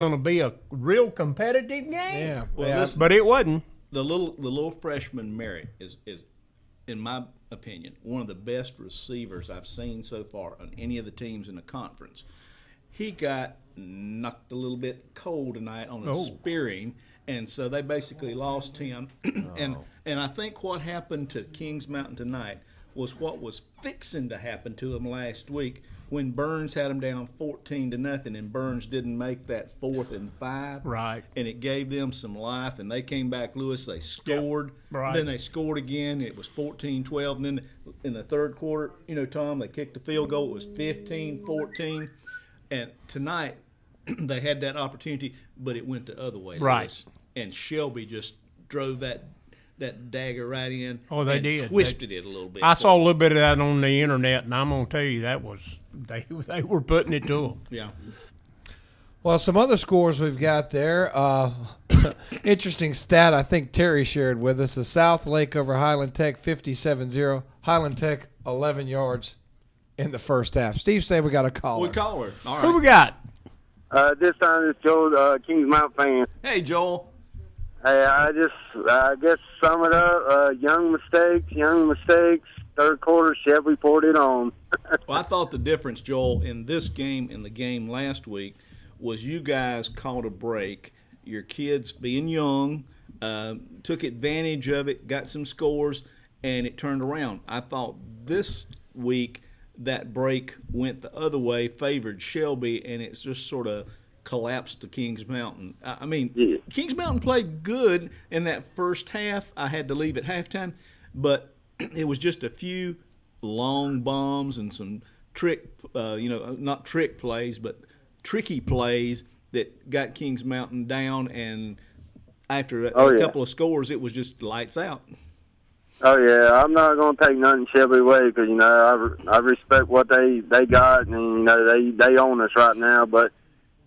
going to be a real competitive game. Yeah, But it wasn't. The little freshman Merritt is, in my opinion, one of the best receivers I've seen so far on any of the teams in the conference. He got knocked a little bit cold tonight on a spearing, and so they basically lost him. And I think what happened to Kings Mountain tonight was what was fixing to happen to him last week when Burns had him down 14-0, and Burns didn't make that 4th and 5. Right. And it gave them some life, and they came back, Lewis. They scored. Yep. Right. Then they scored again. It was 14-12. And then in the third quarter, Tom, they kicked the field goal. It was 15-14. And tonight they had that opportunity, but it went the other way. Right. Lewis. And Shelby just drove that dagger right in. Oh, they and did. Twisted it a little bit. I saw a little bit of that on the internet, and I'm going to tell you that was they were putting it to them. Yeah. Well, some other scores we've got there. Interesting stat I think Terry shared with us. The South Lake over Highland Tech 57-0. Highland Tech 11 yards in the first half. Steve said we got a caller. We call her. All right. Who we got? This time it's Joe, Kings Mount fan. Hey, Joel. Hey, I guess sum it up. Young mistakes. Third quarter, Shelby poured it on. Well, I thought the difference, Joel, in this game and the game last week was you guys caught a break. Your kids, being young, took advantage of it, got some scores, and it turned around. I thought this week that break went the other way, favored Shelby, and it's just sort of collapsed to Kings Mountain. I mean, Yeah. Kings Mountain played good in that first half. I had to leave at halftime, but it was just a few long bombs and some not trick plays, but tricky plays that got Kings Mountain down, and after a couple of scores, it was just lights out. Oh yeah, I'm not gonna take nothing Shelby away because I respect what they got, and they own us right now. But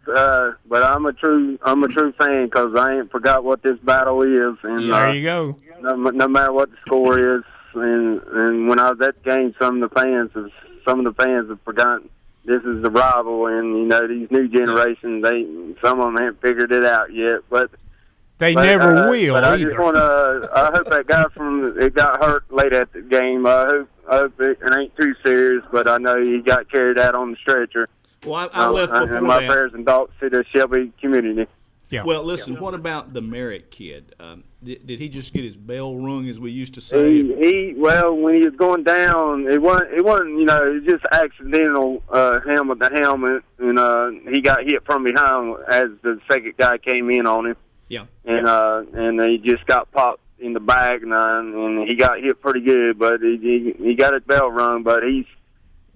I'm a true fan because I ain't forgot what this battle is. And There you go. No matter what the score is, and when I was at the game, some of the fans have forgotten this is the rival, and these new generations, some of them haven't figured it out yet, but. They never will but either. I just want to. I hope that guy it got hurt late at the game. I hope it ain't too serious, but I know he got carried out on the stretcher. Well, I left before and my that. prayers and thoughts to the Shelby community. Yeah. Well, listen, what about the Merritt kid? Did he just get his bell rung, as we used to say? When he was going down, it wasn't it was just accidental helmet to helmet, and he got hit from behind as the second guy came in on him. Yeah. And he just got popped in the back, and he got hit pretty good, but he got his bell rung. But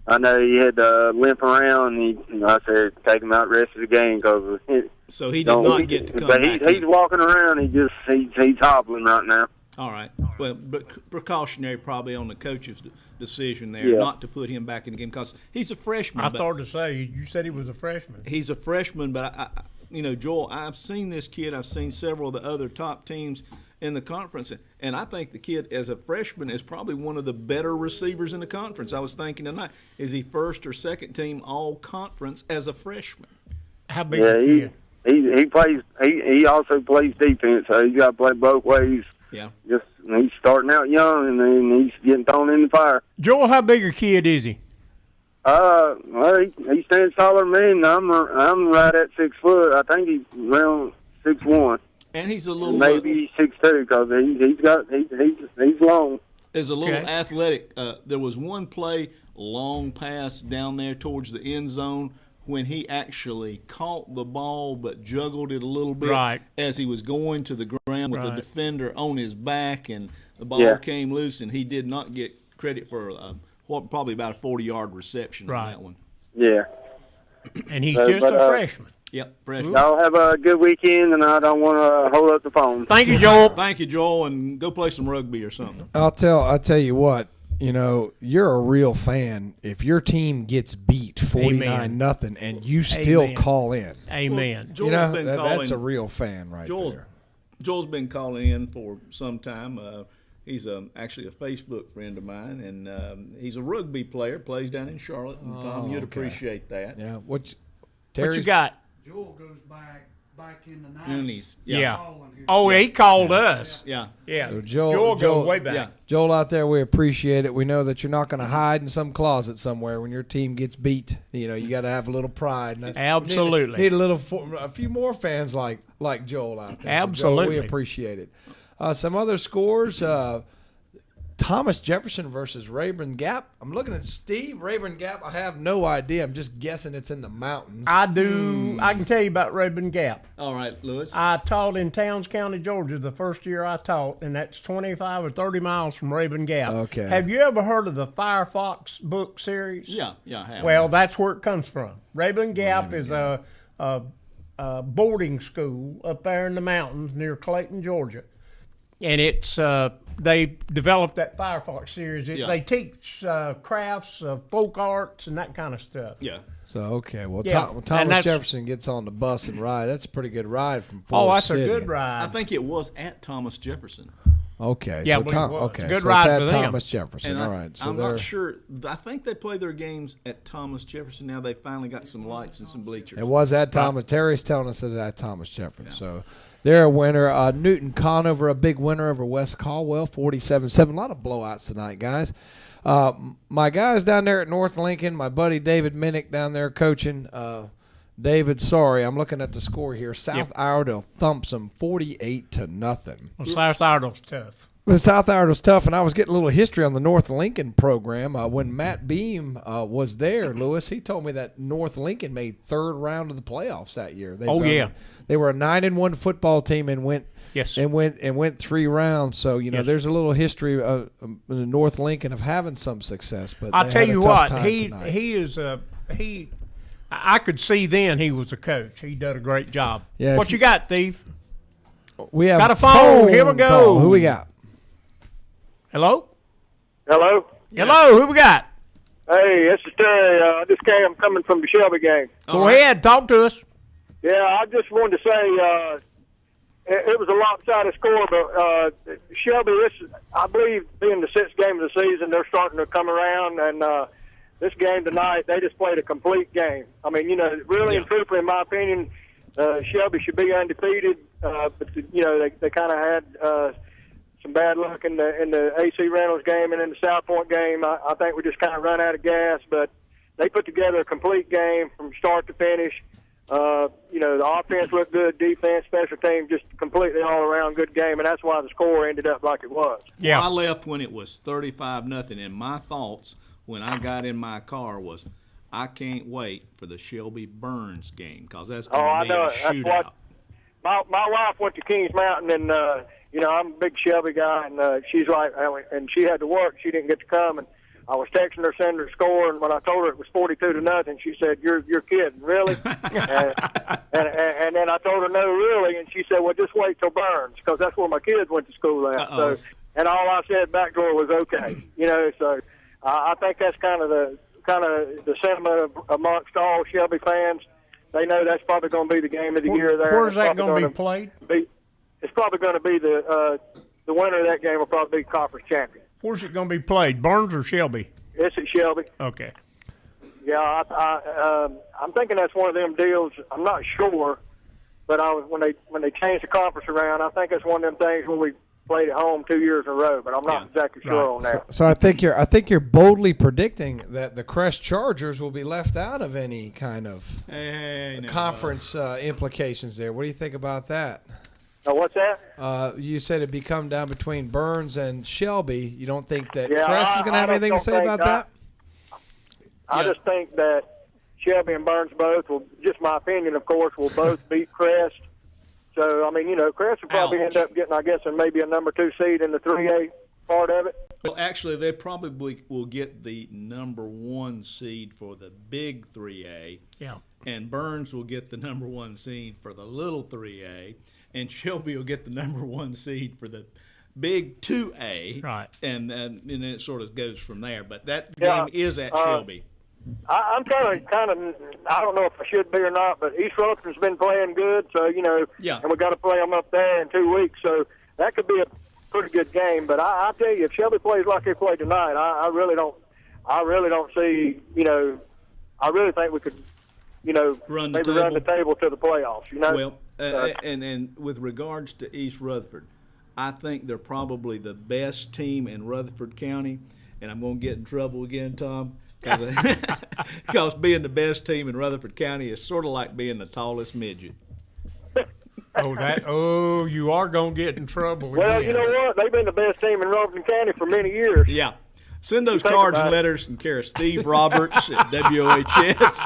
I know he had to limp around. And I said take him out the rest of the game because. So he did not get to come but back. He's walking around. He's hobbling right now. All right. Well, but precautionary probably on the coach's decision there not to put him back in the game because he's a freshman. I started to say, you said he was a freshman. He's a freshman, but Joel, I've seen this kid. I've seen several of the other top teams in the conference, and I think the kid as a freshman is probably one of the better receivers in the conference. I was thinking tonight, is he first or second team all conference as a freshman? How big is the kid? He plays. He also plays defense, so he's got to play both ways. Yeah. He's starting out young, and then he's getting thrown in the fire. Joel, how big a kid is he? Well, he stands taller than me, and I'm right at 6 foot. I think he's around 6'1". And he's a little maybe 6'2", because he's long. Is a little athletic. There was one play, long pass down there towards the end zone, when he actually caught the ball but juggled it a little bit as he was going to the ground with the defender on his back, and the ball came loose, and he did not get credit for probably about a 40-yard reception on that one. Yeah. And he's just a freshman. Yep, freshman. Y'all have a good weekend, and I don't want to hold up the phone. Thank you, Joel. Thank you, Joel, and go play some rugby or something. I'll tell you what. You're a real fan if your team gets beat 49-0 and you still call in. Amen. Well, that's a real fan there. Joel's been calling in for some time. He's actually a Facebook friend of mine, and he's a rugby player, plays down in Charlotte. And Tom, you'd appreciate that. Yeah. What you got? Joel goes back in the 90s. Yeah. calling here. Oh, he called us. Yeah. Yeah. So Joel goes way back. Yeah. Joel out there, we appreciate it. We know that you're not going to hide in some closet somewhere when your team gets beat. You know, you got to have a little pride. And Absolutely. Need a few more fans like Joel out there. So, Absolutely. Joel, we appreciate it. Some other scores. Thomas Jefferson versus Rayburn Gap. I'm looking at Steve. Rayburn Gap, I have no idea. I'm just guessing it's in the mountains. I do. I can tell you about Rayburn Gap. All right, Lewis. I taught in Towns County, Georgia, the first year I taught, and that's 25 or 30 miles from Rayburn Gap. Okay. Have you ever heard of the Firefox book series? Yeah, I have. Well, that's where it comes from. Rayburn Gap is a boarding school up there in the mountains near Clayton, Georgia. And it's they developed that Firefox series. They teach crafts, folk arts, and that kind of stuff. Yeah. So, okay. Well, Yeah. Thomas Jefferson gets on the bus and ride. That's a pretty good ride from Oh, Forest that's City. a good ride. I think it was at Thomas Jefferson. Okay. Yeah, so but it was. okay. Good so ride it's for at them. Thomas Jefferson. And All right. So I'm they're- not sure. I think they play their games at Thomas Jefferson now. They finally got some lights and some bleachers. It was at Thomas. Terry's telling us that at Thomas Jefferson. So they're a winner. Newton Conover, a big winner over West Caldwell, 47-7. A lot of blowouts tonight, guys. My guys down there at North Lincoln, my buddy David Minnick down there coaching. David, sorry, I'm looking at the score here. South Iredell thumps them 48-0. Well, South Iredell's tough. The South Iredell's tough, and I was getting a little history on the North Lincoln program. When Matt Beam was there, Lewis, he told me that North Lincoln made third round of the playoffs that year. They were a 9-1 football team and went Yes. and went 3 rounds. So Yes. there's a little history of North Lincoln of having some success. But I'll they tell had a you tough what, time tonight. he is I could see then he was a coach. He did a great job. Yeah, What if you got, Steve? We have got a phone. Here we go. call. Who we got? Hello? Hello. Hello, who we got? Hey, this is Terry. I'm coming from the Shelby game. Go ahead, talk to us. Yeah, I just wanted to say it was a lopsided score, but Shelby, I believe, being the 6th game of the season, they're starting to come around, and this game tonight, they just played a complete game. I mean, really and truthfully, in my opinion, Shelby should be undefeated, but they kind of had some bad luck in the AC Reynolds game and in the South Point game. I think we just kind of run out of gas, but they put together a complete game from start to finish. The offense looked good, defense, special team, just completely all around good game, and that's why the score ended up like it was. Yeah. I left when it was 35-0, and my thoughts when I got in my car was, I can't wait for the Shelby Burns game because that's going to be a shootout. My wife went to Kings Mountain, and I'm a big Shelby guy, and she's like, and she had to work, she didn't get to come, and I was texting her, sending her score, and when I told her it was 42-0, she said, "You're kidding, really?" and then I told her, "No, really," and she said, "Well, just wait till Burns, because that's where my kids went to school at." So, and all I said back to her was, "Okay," So I think that's kind of the sentiment amongst all Shelby fans. They know that's probably going to be the game of the year there. Where's that going to be played? It's probably going to be the winner of that game will probably be conference champion. Where's it going to be played, Burns or Shelby? It's at Shelby. Okay. Yeah, I'm thinking that's one of them deals. I'm not sure, but when they changed the conference around, I think it's one of them things when we played at home 2 years in a row. But I'm not exactly sure on that. So I think you're boldly predicting that the Crest Chargers will be left out of any kind of conference implications there. What do you think about that? What's that? You said it'd be come down between Burns and Shelby. You don't think that Yeah, Crest is going to have anything to say about that? I just think that Shelby and Burns both will, just my opinion, of course, will both beat Crest. So, I mean, Crest will probably end up getting, I guess, maybe a number 2 seed in the 3A part of it. Well, actually, they probably will get the number 1 seed for the big 3A. Yeah. And Burns will get the number 1 seed for the little 3A. And Shelby will get the number 1 seed for the big 2A. Right. And then it sort of goes from there. But that game is at Shelby. I'm kind of, I don't know if I should be or not, but East Rutherford's been playing good, so, Yeah. and we got to play them up there in 2 weeks, so that could be a pretty good game. But I tell you, if Shelby plays like they played tonight, I really don't see, I really think we could Run the maybe run the table to the playoffs. Well, and with regards to East Rutherford, I think they're probably the best team in Rutherford County, and I'm going to get in trouble again, Tom, because being the best team in Rutherford County is sort of like being the tallest midget. You are going to get in trouble again. Well, you know what? They've been the best team in Rutherford County for many years. Yeah. Send those cards and letters and care of Steve Roberts at WOHS.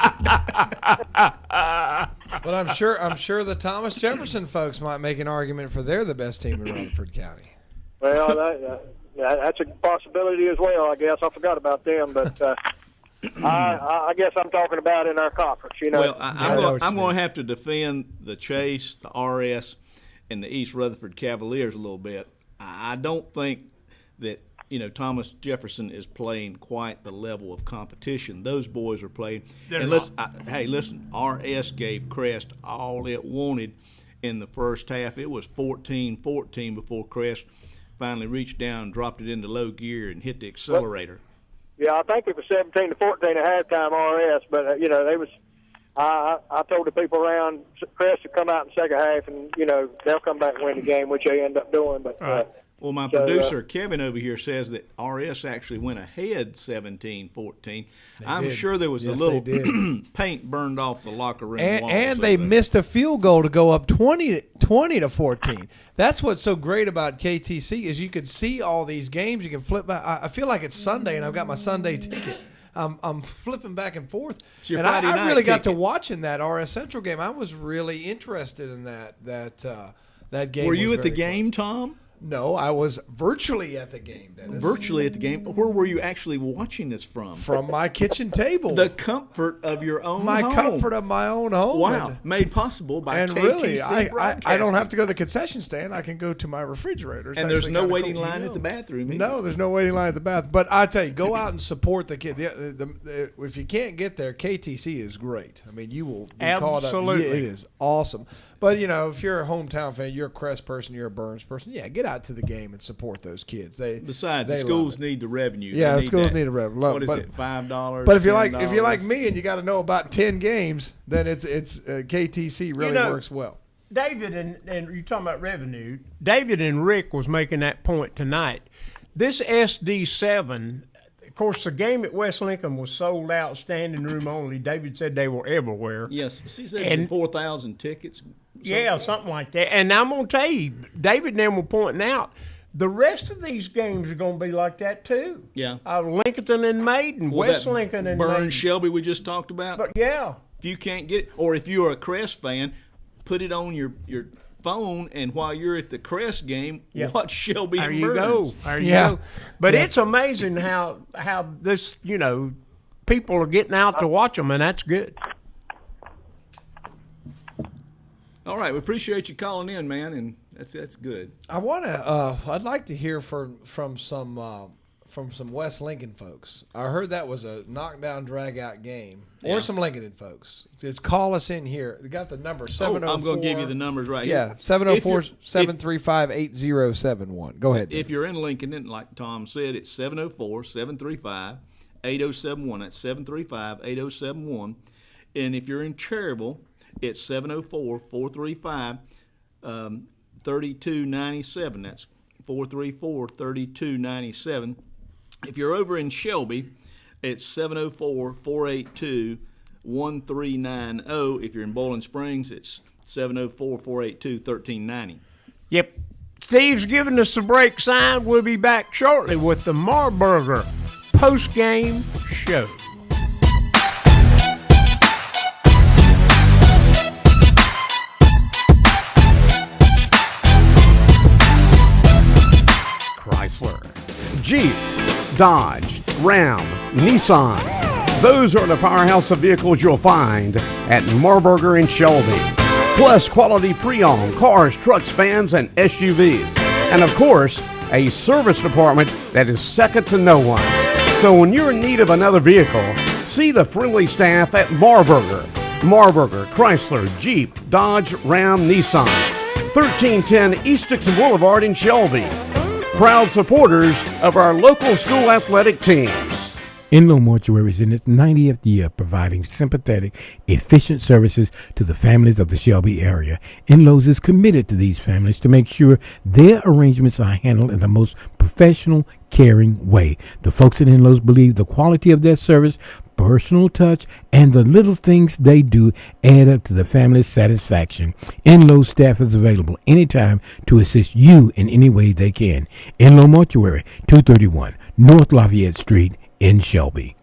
But I'm sure the Thomas Jefferson folks might make an argument for they're the best team in Rutherford County. Well, that's a possibility as well, I guess. I forgot about them, but I guess I'm talking about in our conference, Well, I'm going to have to defend the Chase, the RS, and the East Rutherford Cavaliers a little bit. I don't think that Thomas Jefferson is playing quite the level of competition those boys are playing. Listen, RS gave Crest all it wanted in the first half. It was 14-14 before Crest finally reached down and dropped it into low gear and hit the accelerator. Yeah, I think it was 17-14 at halftime RS, but they was. I told the people around Crest to come out in the second half, and they'll come back and win the game, which they end up doing. But well, my producer Kevin over here says that RS actually went ahead 17-14. I'm sure there was a little paint burned off the locker room walls. And they missed a field goal to go up 20-14. That's what's so great about KTC is you could see all these games. You can flip back. I feel like it's Sunday, and I've got my Sunday ticket. I'm flipping back and forth, and I really got to watching that RS Central game. I was really interested in that game. Were you at the game, Tom? No, I was virtually at the game, Dennis. Virtually at the game? Where were you actually watching this from? From my kitchen table. The comfort of your own home. My comfort of my own home. Wow. Made possible by and KTC really, I don't have Broadcasting. to go to the concession stand. I can go to my refrigerator. And there's no waiting line at the bathroom either. No, there's no waiting line at the bathroom. But I tell you, go out and support the kid. If you can't get there, KTC is great. I mean, you will be caught up. Absolutely. It is awesome. But, if you're a hometown fan, you're a Crest person, you're a Burns person, get out to the game and support those kids. Besides, the schools need the revenue. Yeah, the schools need the revenue. What is it, $5? But if you're like me and you got to know about 10 games, then it's KTC really works well. David and you're talking about revenue. David and Rick was making that point tonight. This SD7. Of course, the game at West Lincoln was sold out, standing room only. David said they were everywhere. Yes, he said 4,000 tickets. Yeah, something like that. And I'm going to tell you, David and them were pointing out, the rest of these games are going to be like that too. Yeah. Lincolnton and Maiden, West Lincoln and Burns, Maiden. Shelby we just talked about. But yeah. If you can't get it, or if you're a Crest fan, put it on your phone, and while you're at the Crest game, watch Shelby and Burns. There you go. But it's amazing how this, people are getting out to watch them, and that's good. All right, we appreciate you calling in, man, and that's good. I want to. I'd like to hear from some West Lincoln folks. I heard that was a knockdown, drag-out game, or some Lincoln folks. Just call us in here. We got the number 704. I'm going to give you the numbers right here. Yeah, 704-735-8071. Go ahead. If you're in Lincoln, like Tom said, it's 704-735-8071. That's 735-8071. And if you're in Cherryville, it's 704-435-3297. That's 434-3297. If you're over in Shelby, it's 704-482-1390. If you're in Bowling Springs, it's 704-482-1390. Yep. Steve's giving us a break sign. We'll be back shortly with the Marburger post-game show. Chrysler, Jeep, Dodge, Ram, Nissan. Those are the powerhouse of vehicles you'll find at Marburger in Shelby. Plus quality pre-owned cars, trucks, vans, and SUVs. And of course, a service department that is second to no one. So when you're in need of another vehicle, see the friendly staff at Marburger. Marburger, Chrysler, Jeep, Dodge, Ram, Nissan. 1310 East Dixon Boulevard in Shelby. Proud supporters of our local school athletic teams. Enloe Mortuary is in its 90th year providing sympathetic, efficient services to the families of the Shelby area. Enloe's is committed to these families to make sure their arrangements are handled in the most professional, caring way. The folks at Enloe's believe the quality of their service, personal touch, and the little things they do add up to the family's satisfaction. Enloe's staff is available anytime to assist you in any way they can. Enloe Mortuary, 231 North Lafayette Street in Shelby.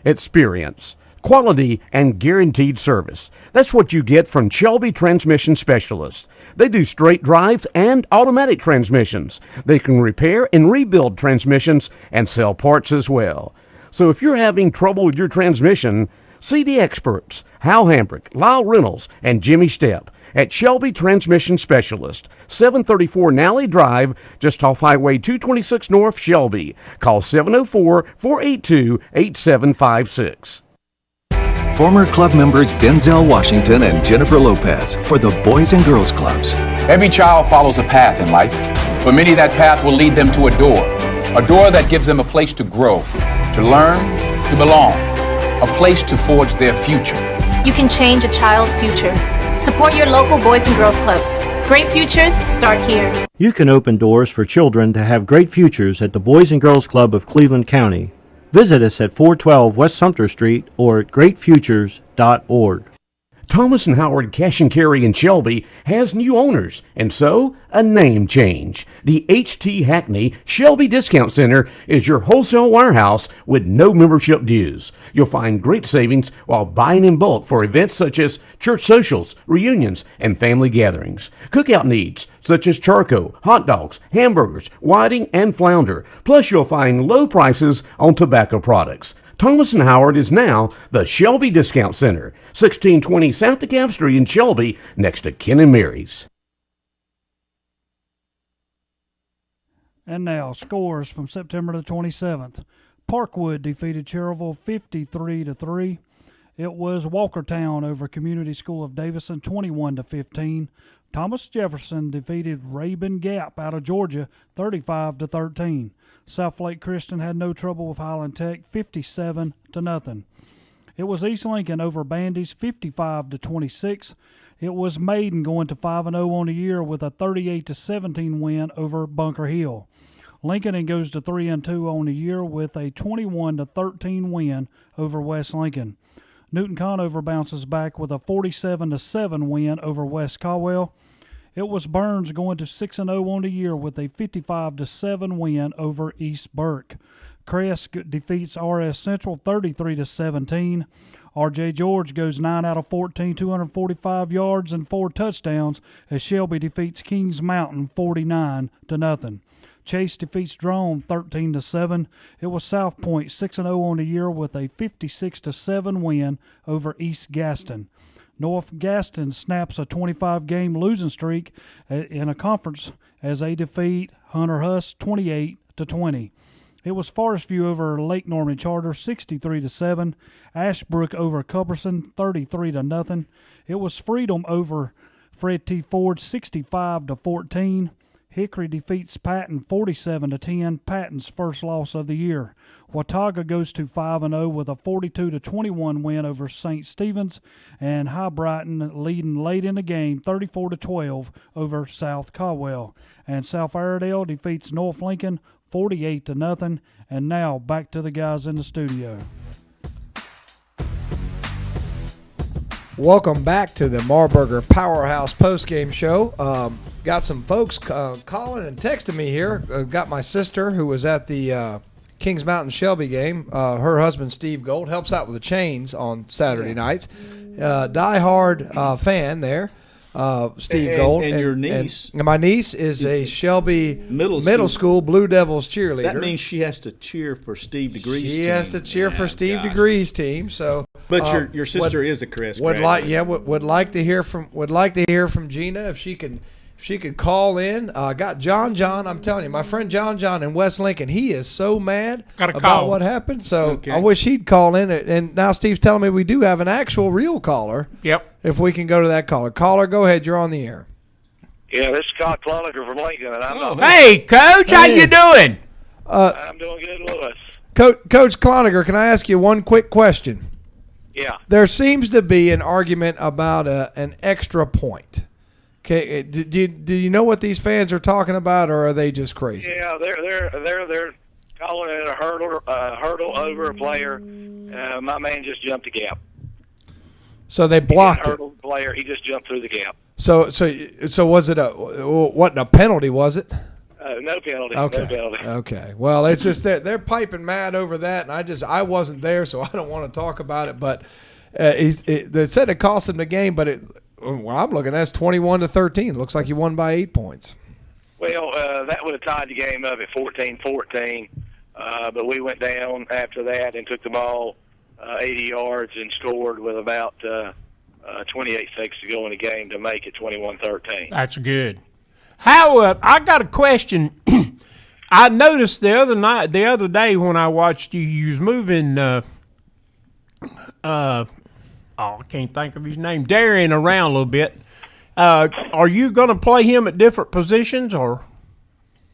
Experience, quality, and guaranteed service. That's what you get from Shelby Transmission Specialists. They do straight drives and automatic transmissions. They can repair and rebuild transmissions and sell parts as well. So if you're having trouble with your transmission, see the experts, Hal Hambrick, Lyle Reynolds, and Jimmy Stepp at Shelby Transmission Specialist, 734 Nally Drive, just off Highway 226 North, Shelby. Call 704-482-8756. Former club members Denzel Washington and Jennifer Lopez for the Boys and Girls Clubs. Every child follows a path in life. For many, that path will lead them to a door that gives them a place to grow, to learn, to belong, a place to forge their future. You can change a child's future. Support your local Boys and Girls Clubs. Great futures start here. You can open doors for children to have great futures at the Boys and Girls Club of Cleveland County. Visit us at 412 West Sumter Street or at greatfutures.org. Thomas & Howard Cash and Carry in Shelby has new owners, and so a name change. The H.T. Hackney Shelby Discount Center is your wholesale warehouse with no membership dues. You'll find great savings while buying in bulk for events such as church socials, reunions, and family gatherings. Cookout needs such as charcoal, hot dogs, hamburgers, whiting, and flounder. Plus, you'll find low prices on tobacco products. Thomas & Howard is now the Shelby Discount Center, 1620 South DeKalb Street in Shelby, next to Ken and Mary's. And now, scores from September the 27th. Parkwood defeated Cherryville 53-3. It was Walkertown over Community School of Davison 21-15. Thomas Jefferson defeated Rabun Gap out of Georgia 35-13. South Lake Christian had no trouble with Highland Tech 57-0. It was East Lincoln over Bandy's 55-26. It was Maiden going to 5-0 on the year with a 38-17 win over Bunker Hill. Lincoln goes to 3-2 on the year with a 21-13 win over West Lincoln. Newton Conover bounces back with a 47-7 win over West Caldwell. It was Burns going to 6-0 on the year with a 55-7 win over East Burke. Crest defeats RS Central 33-17. R.J. George goes 9 out of 14, 245 yards and 4 touchdowns as Shelby defeats Kings Mountain 49-0. Chase defeats Drone 13-7. It was South Point 6-0 on the year with a 56-7 win over East Gaston. North Gaston snaps a 25-game losing streak in a conference as they defeat Hunter Huss 28-20. It was Forest View over Lake Norman Charter 63-7. Ashbrook over Culberson 33-0. It was Freedom over Fred T. Ford 65-14. Hickory defeats Patton 47-10, Patton's first loss of the year. Watauga goes to 5-0 with a 42-21 win over St. Stephen's, and High Brighton leading late in the game 34-12 over South Caldwell. And South Iredell defeats North Lincoln 48-0. And now back to the guys in the studio. Welcome back to the Marburger Powerhouse postgame show. Got some folks calling and texting me here. Got my sister who was at the Kings Mountain Shelby game. Her husband, Steve Gold, helps out with the chains on Saturday nights. Die-hard fan there, Steve Gold. And your niece. And my niece is a Shelby middle school Blue Devils cheerleader. That means she has to cheer for Steve DeGree's team. She has to cheer for Steve DeGree's team. So, but your sister is a Crest would graduate. would like to hear from Gina if she could call in. Got John. I'm telling you, my friend John in West Lincoln, he is so mad about what happened. So I wish he'd call in. And now Steve's telling me we do have an actual real caller. Yep. If we can go to that caller. Caller, go ahead. You're on the air. Yeah, this is Scott Cloniker from Lincoln, and I'm Hey, Coach, how you doing? I'm doing good, Lewis. Coach Cloninger, can I ask you one quick question? Yeah. There seems to be an argument about an extra point. Okay, do you know what these fans are talking about, or are they just crazy? Yeah, they're calling it a hurdle over a player. My man just jumped the gap. So they blocked it. Hurdle player, he just jumped through the gap. So was it wasn't a penalty, was it? No penalty. Okay. No penalty. Okay. Well, it's just that they're piping mad over that, and I wasn't there, so I don't want to talk about it. But they said it cost them the game, but well, I'm looking at 21-13. It looks like you won by 8 points. Well, that would have tied the game up at 14-14, but we went down after that and took the ball 80 yards and scored with about 28 seconds to go in the game to make it 21-13. That's good. How I got a question. I noticed the other day when I watched you was moving. I can't think of his name. Darian around a little bit. Are you going to play him at different positions, or?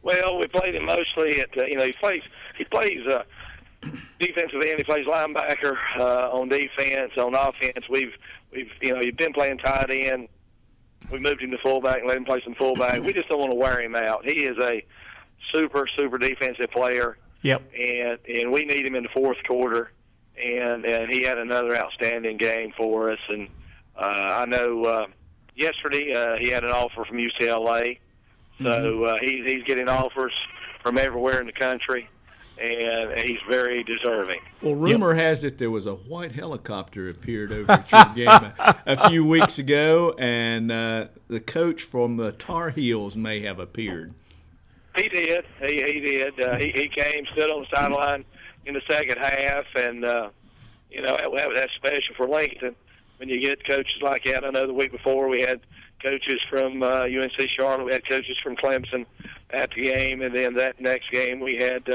Well, we played him mostly at he plays defensive end. He plays linebacker on defense. On offense, we've he's been playing tight end. We moved him to fullback and let him play some fullback. We just don't want to wear him out. He is a super defensive player. Yep. And we need him in the fourth quarter. And he had another outstanding game for us. And I know yesterday he had an offer from UCLA. So he's getting offers from everywhere in the country, and he's very deserving. Well, rumor has it there was a white helicopter appeared over at your game a few weeks ago, and the coach from the Tar Heels may have appeared. He did. He did. He came, stood on the sideline in the second half, and that's special for Lincoln when you get coaches like that. I know the week before we had coaches from UNC Charlotte, we had coaches from Clemson at the game, and then that next game we had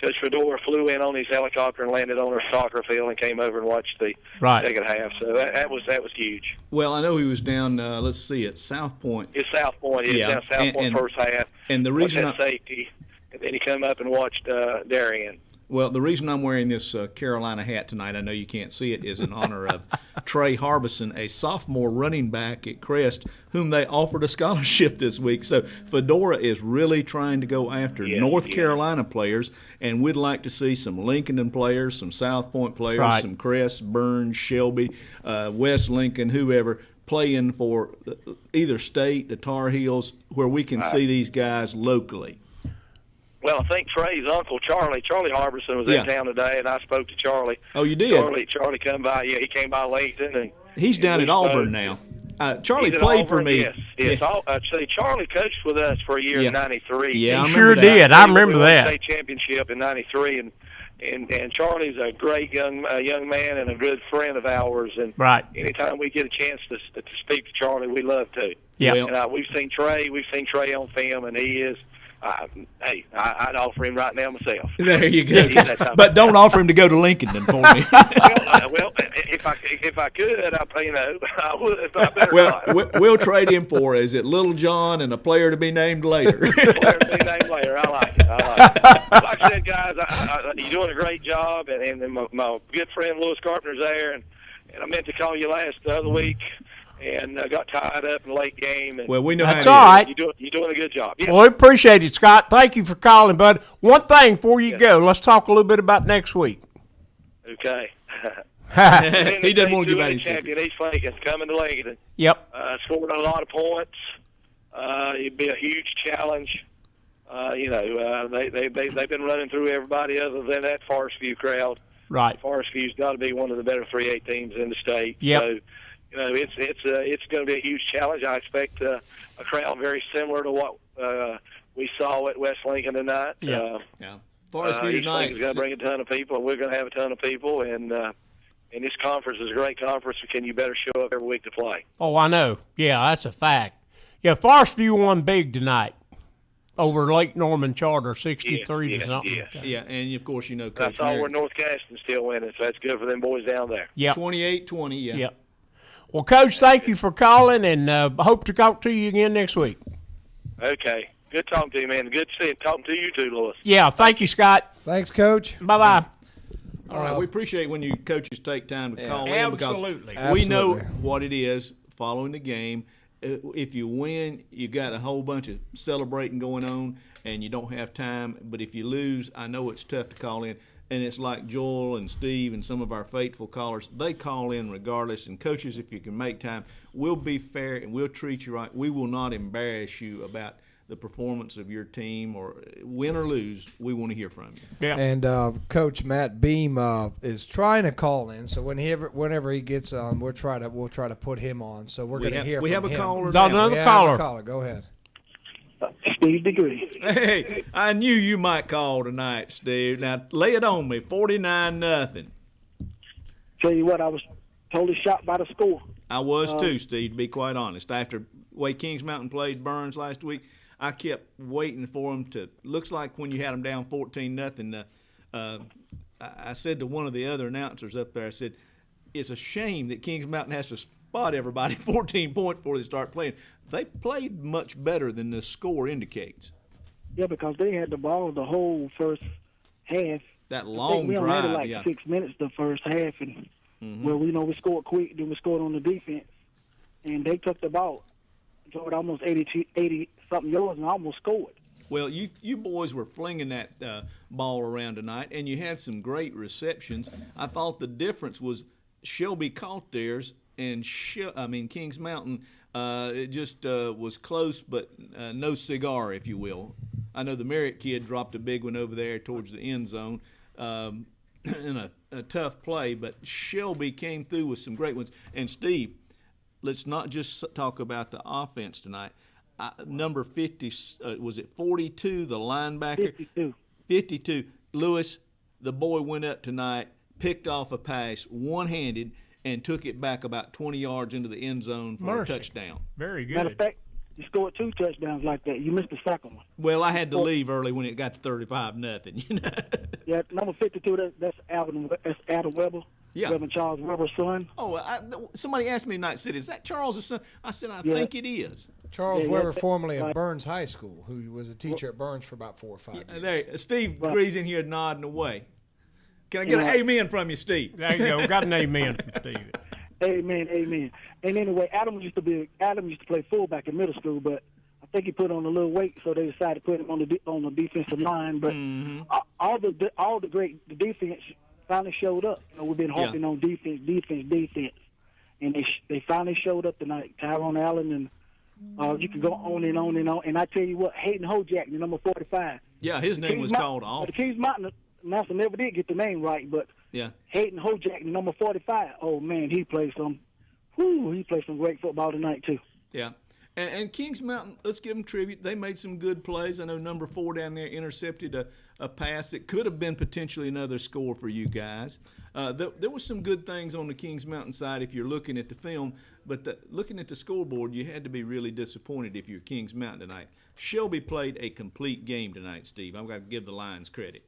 Coach Fedora flew in on his helicopter and landed on our soccer field and came over and watched the second half. So that was huge. Well, I know he was down. Let's see, at South Point. It's South Point. Yeah, down South Point first half. And the reason safety, and then he come up and watched Darian. Well, the reason I'm wearing this Carolina hat tonight, I know you can't see it, is in honor of Trey Harbison, a sophomore running back at Crest, whom they offered a scholarship this week. So Fedora is really trying to go after North Carolina players, and we'd like to see some Lincolnton players, some South Point players, some Crest, Burns, Shelby, West Lincoln, whoever, playing for either state, the Tar Heels, where we can see these guys locally. Well, I think Trey's uncle, Charlie Harbison, was in town today, and I spoke to Charlie. Oh, you did? Charlie come by. Yeah, he came by Lincoln. And he's down at Auburn now. Charlie played for me. Yes. Charlie coached with us for a year in '93. Yeah, he sure did. I remember that. State championship in '93, and Charlie's a great young man and a good friend of ours. And anytime we get a chance to speak to Charlie, we love to. Yeah. And we've seen Trey on film, and he is. I'd offer him right now myself. There you go. But don't offer him to go to Lincolnton for me. well, if I could, I would. Well, we'll trade him for, is it Little John and a player to be named later? Player to be named later. I like it. Like I said, guys, you're doing a great job, and my good friend Louis Carpenter's there, and I meant to call you the other week. And got tied up in the late game. And well, we know that's how all right. You're doing a good job. Yeah. Well, we appreciate it, Scott. Thank you for calling, bud. One thing before you go, let's talk a little bit about next week. Okay. He doesn't want to give out his champion East Lincoln coming to Lincoln. Yep. Scored a lot of points. It'd be a huge challenge. They've been running through everybody other than that Forest View crowd. Right. Forest View's got to be one of the better 3A teams in the state. Yep. So, it's going to be a huge challenge. I expect a crowd very similar to what we saw at West Lincoln tonight. Yeah. Forest View tonight is going to bring a ton of people, and we're going to have a ton of people. And this conference is a great conference, and you better show up every week to play. Oh, I know. Yeah, that's a fact. Yeah, Forest View won big tonight over Lake Norman Charter, 63 to something. Yeah, and of course Coach that's all where North Caston's still winning, so that's good for them boys down there. Yeah, 28-20. Yeah. Yep. Well, Coach, thank you for calling, and hope to talk to you again next week. Okay. Good talking to you, man. Good talking to you too, Louis. Yeah, thank you, Scott. Thanks, Coach. Bye-bye. All right, we appreciate when you coaches take time to call in because Absolutely. we know what it is following the game. If you win, you got a whole bunch of celebrating going on, and you don't have time. But if you lose, I know it's tough to call in. And it's like Joel and Steve and some of our faithful callers. They call in regardless. And coaches, if you can make time, we'll be fair and we'll treat you right. We will not embarrass you about the performance of your team, or win or lose. We want to hear from you. Yeah. And Coach Matt Beam is trying to call in. So whenever he gets on, we'll try to put him on. So we're going to hear. We from have a him. caller. Another caller. Go ahead. Steve Degree. Hey, I knew you might call tonight, Steve. Now lay it on me. 49-0. Tell you what, I was totally shocked by the score. I was too, Steve, to be quite honest. After the way Kings Mountain played Burns last week, I kept waiting for them to. Looks like when you had them down 14-0. I said to one of the other announcers up there, I said, it's a shame that Kings Mountain has to spot everybody 14 points before they start playing. They played much better than the score indicates. Yeah, because they had the ball the whole first half. That long we drive, only had 6 minutes the first half, and we scored quick, then we scored on the defense, and they took the ball, scored almost 80-something yards, and almost scored. Well, you boys were flinging that ball around tonight, and you had some great receptions. I thought the difference was Shelby caught theirs, and Kings Mountain it just was close, but no cigar, if you will. I know the Merritt kid dropped a big one over there towards the end zone in a tough play, but Shelby came through with some great ones. And, Steve, let's not just talk about the offense tonight. Number 50, was it 42, the linebacker? 52. Lewis, the boy went up tonight, picked off a pass one-handed, and took it back about 20 yards into the end zone for a touchdown. Very good. Matter of fact, you scored 2 touchdowns like that. You missed the second one. Well, I had to leave early when it got to 35-0. You know. Yeah, number 52. That's Adam Weber. Yeah. Reverend Charles Weber's son. Oh, somebody asked me tonight, said, "Is that Charles' son?" I said, "I think it is." Charles Weber, formerly of Burns High School, who was a teacher at Burns for about 4 or 5 years. There, Steve agrees in here nodding away. Can I get an amen from you, Steve? There you go. Got an amen from Steve. Amen. And anyway, Adam used to play fullback in middle school, but I think he put on a little weight, so they decided to put him on the defensive line. But the defense finally showed up. We've been harping on defense, and they finally showed up tonight. Tyrone Allen and you can go on and on and on. And I tell you what, Hayden Hojack, the number 45. Yeah, his name was called off. The Kings Mountain announcer never did get the name right, but Hayden Hojack, the number 45. Oh man, he played some great football tonight too. Yeah. And Kings Mountain, let's give them tribute. They made some good plays. I know number 4 down there intercepted a pass that could have been potentially another score for you guys. There was some good things on the Kings Mountain side if you're looking at the film, but looking at the scoreboard, you had to be really disappointed if you're Kings Mountain tonight. Shelby played a complete game tonight, Steve. I've got to give the Lions credit.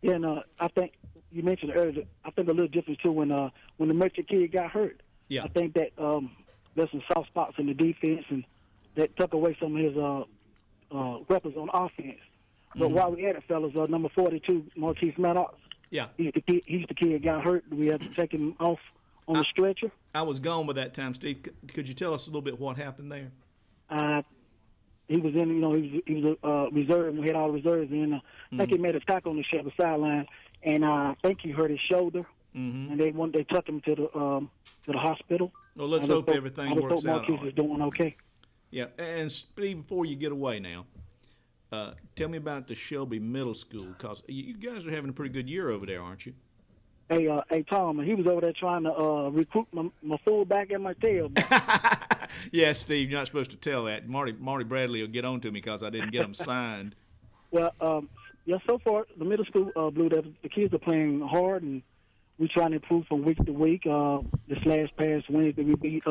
Yeah, and I think you mentioned earlier, I think a little difference too when the Merchant kid got hurt. Yeah. I think that there's some soft spots in the defense, and that took away some of his weapons on offense. But while we at it, fellas, number 42, Marquise Maddox. Yeah. He's the kid that got hurt. We had to take him off on the stretcher. I was gone by that time, Steve. Could you tell us a little bit what happened there? He was in, he was a reserve, and we had all the reserves in. I think he made a tackle on the Shelby sideline, and I think he hurt his shoulder. And they took him to the hospital. Well, let's hope everything works out. Marquise is doing okay. Yeah, and Steve, before you get away now, tell me about the Shelby Middle School, because you guys are having a pretty good year over there, aren't you? Hey, Tom, he was over there trying to recruit my fullback and my tailback. Yeah, Steve, you're not supposed to tell that. Marty Bradley will get on to me because I didn't get them signed. Well, so far, the middle school Blue Devils, the kids are playing hard, and we're trying to improve from week to week. This past Wednesday, we beat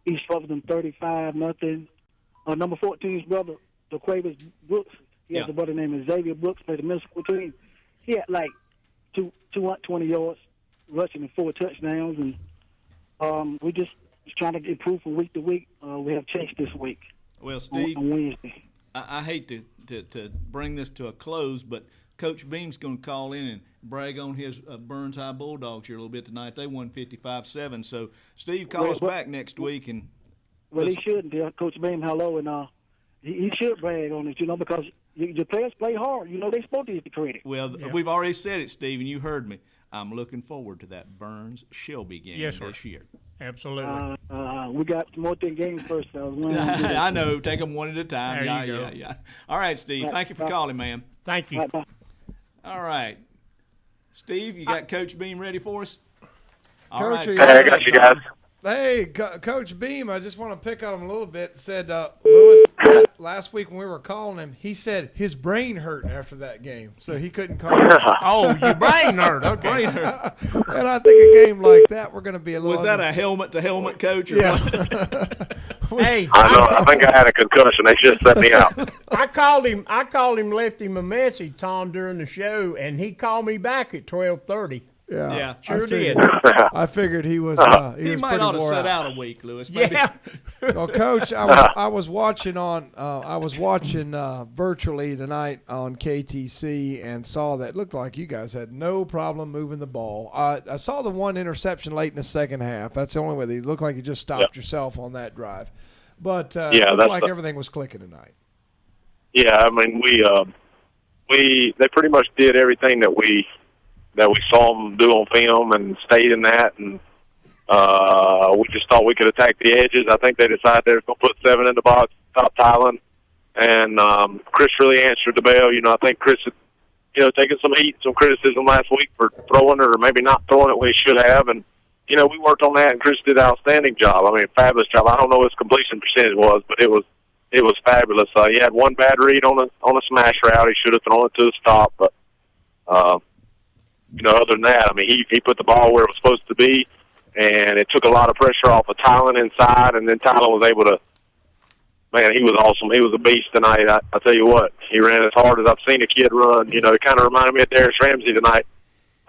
East Rutherford 35-0. Number 14's brother, DeQuavis Brooks, he has a brother named Xavier Brooks, played the middle school team. He had like 220 yards rushing and 4 touchdowns, and we just trying to improve from week to week. We have Chase this week. Well, Steve, on Wednesday. I hate to bring this to a close, but Coach Beam's going to call in and brag on his Burns High Bulldogs here a little bit tonight. They won 55-7. So, Steve, call us back next week. Well, he shouldn't. Coach Beam, hello, and he should brag on it, because your players play hard. They're supposed to get the credit. Well, we've already said it, Steve, and you heard me. I'm looking forward to that Burns-Shelby game this year. Absolutely. We got more than games first. I know. Take them one at a time. Yeah. All right, Steve. Thank you for calling, man. Thank you. All right. Steve, you got Coach Beam ready for us? All right. Hey, I got you guys. Hey, Coach Beam, I just want to pick on him a little bit. Said Lewis last week when we were calling him, he said his brain hurt after that game, so he couldn't call. Oh, your brain hurt. Okay. Brain hurt. And I think a game like that, we're going to be a little. Was that a helmet-to-helmet coach? Or yeah. Hey, I think I had a concussion. They just set me out. I called him, left him a message, Tom, during the show, and he called me back at 12:30. Yeah, sure did. I figured he was. He might ought to set out a week, Lewis. Maybe. Yeah. Well, Coach, I was watching virtually tonight on KTC and saw that it looked like you guys had no problem moving the ball. I saw the one interception late in the second half. That's the only way. It looked like you just stopped yourself on that drive. But it looked like everything was clicking tonight. Yeah, I mean they pretty much did everything that we saw them do on film and stayed in that, and we just thought we could attack the edges. I think they decided they were going to put 7 in the box, top Tylen, and Chris really answered the bell. I think Chris had taken some heat, some criticism last week for throwing it or maybe not throwing it when he should have, and we worked on that, and Chris did an outstanding job. I mean, fabulous job. I don't know what his completion percentage was, but it was fabulous. He had one bad read on a smash route. He should have thrown it to the stop, but other than that, I mean, he put the ball where it was supposed to be, and it took a lot of pressure off of Tylen inside, and then Tylen was able to, man, he was awesome. He was a beast tonight. I tell you what, he ran as hard as I've seen a kid run. It kind of reminded me of Darius Ramsey tonight,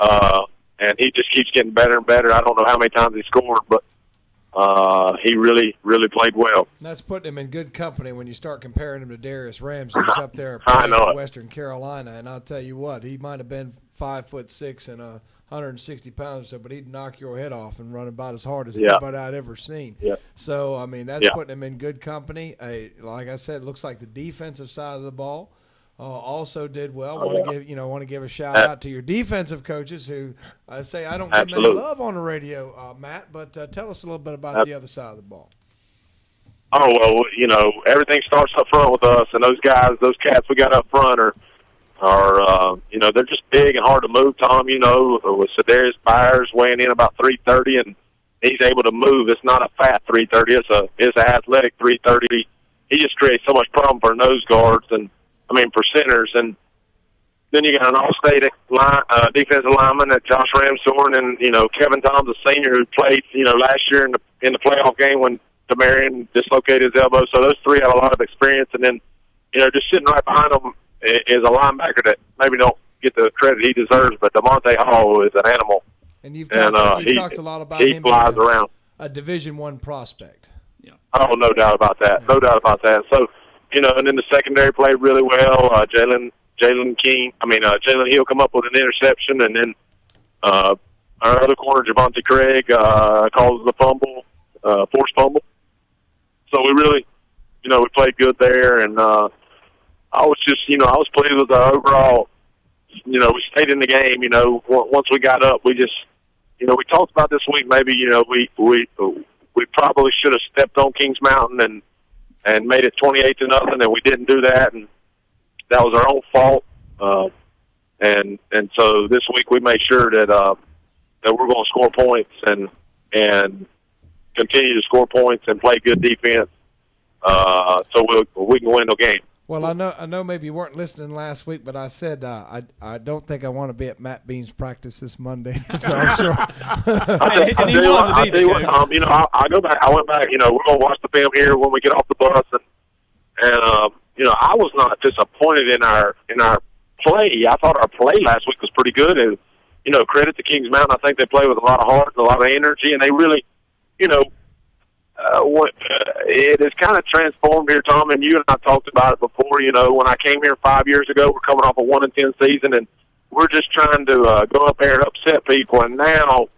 and he just keeps getting better and better. I don't know how many times he scored, but he really, really played well. And that's putting him in good company when you start comparing him to Darius Ramsey. He's up there playing in Western Carolina, and I'll tell you what, he might have been 5'6" and 160 pounds or so, but he'd knock your head off and run about as hard as anybody I'd ever seen. Yeah. So, I mean, that's putting him in good company. Like I said, it looks like the defensive side of the ball also did well. Want to give a shout out to your defensive coaches who I say I don't get many love on the radio, Matt, but tell us a little bit about the other side of the ball. Oh, well, everything starts up front with us, and those guys, those cats we got up front are they're just big and hard to move, Tom, with Sedarius Byers weighing in about 330, and he's able to move. It's not a fat 330. It's an athletic 330. He just creates so much problem for nose guards for centers. And then you got an all-state defensive lineman at Josh Ramshorn, and, Kevin Tom's a senior who played, last year in the playoff game when DeMarion dislocated his elbow. So those three have a lot of experience. And then, just sitting right behind them is a linebacker that maybe don't get the credit he deserves, but DeMonte Hall is an animal. And you've talked a lot about him. He flies around. A Division I prospect. Yeah. Oh, no doubt about that. No doubt about that. So, and then the secondary played really well. Jalen Hill come up with an interception, and then our other corner, Javonte Craig, causes a fumble, forced fumble. So we really, we played good there, and I was just, I was pleased with the overall. We stayed in the game. Once we got up, we just, we talked about this week. Maybe we probably should have stepped on Kings Mountain and made it 28-0, and we didn't do that, and that was our own fault. And so this week we made sure that we're going to score points and continue to score points and play good defense, so we can win the game. Well, I know maybe you weren't listening last week, but I said I don't think I want to be at Matt Bean's practice this Monday. So I'm sure. I go back. I went back. We're gonna watch the film here when we get off the bus, and I was not disappointed in our play. I thought our play last week was pretty good, and credit to Kings Mountain. I think they play with a lot of heart and a lot of energy, and they really, it has kind of transformed here, Tom, and you and I talked about it before. You know, when I came here 5 years ago, we're coming off a 1-10 season, and we're just trying to go up there and upset people. And now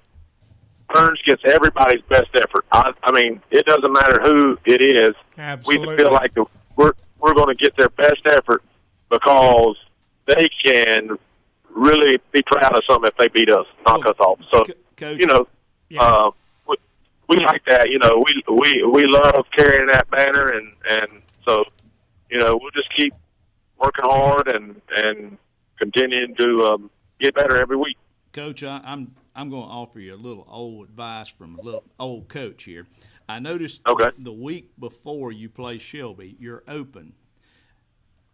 Burns gets everybody's best effort. I mean, it doesn't matter who it is. Absolutely. We feel like we're going to get their best effort because they can really be proud of something if they beat us, knock us off. So, Coach, you know, we like that. You know, we love carrying that banner, and so, you know, we'll just keep working hard and continuing to get better every week. Coach, I'm going to offer you a little old advice from a little old coach here. I noticed the week before you play Shelby, you're open.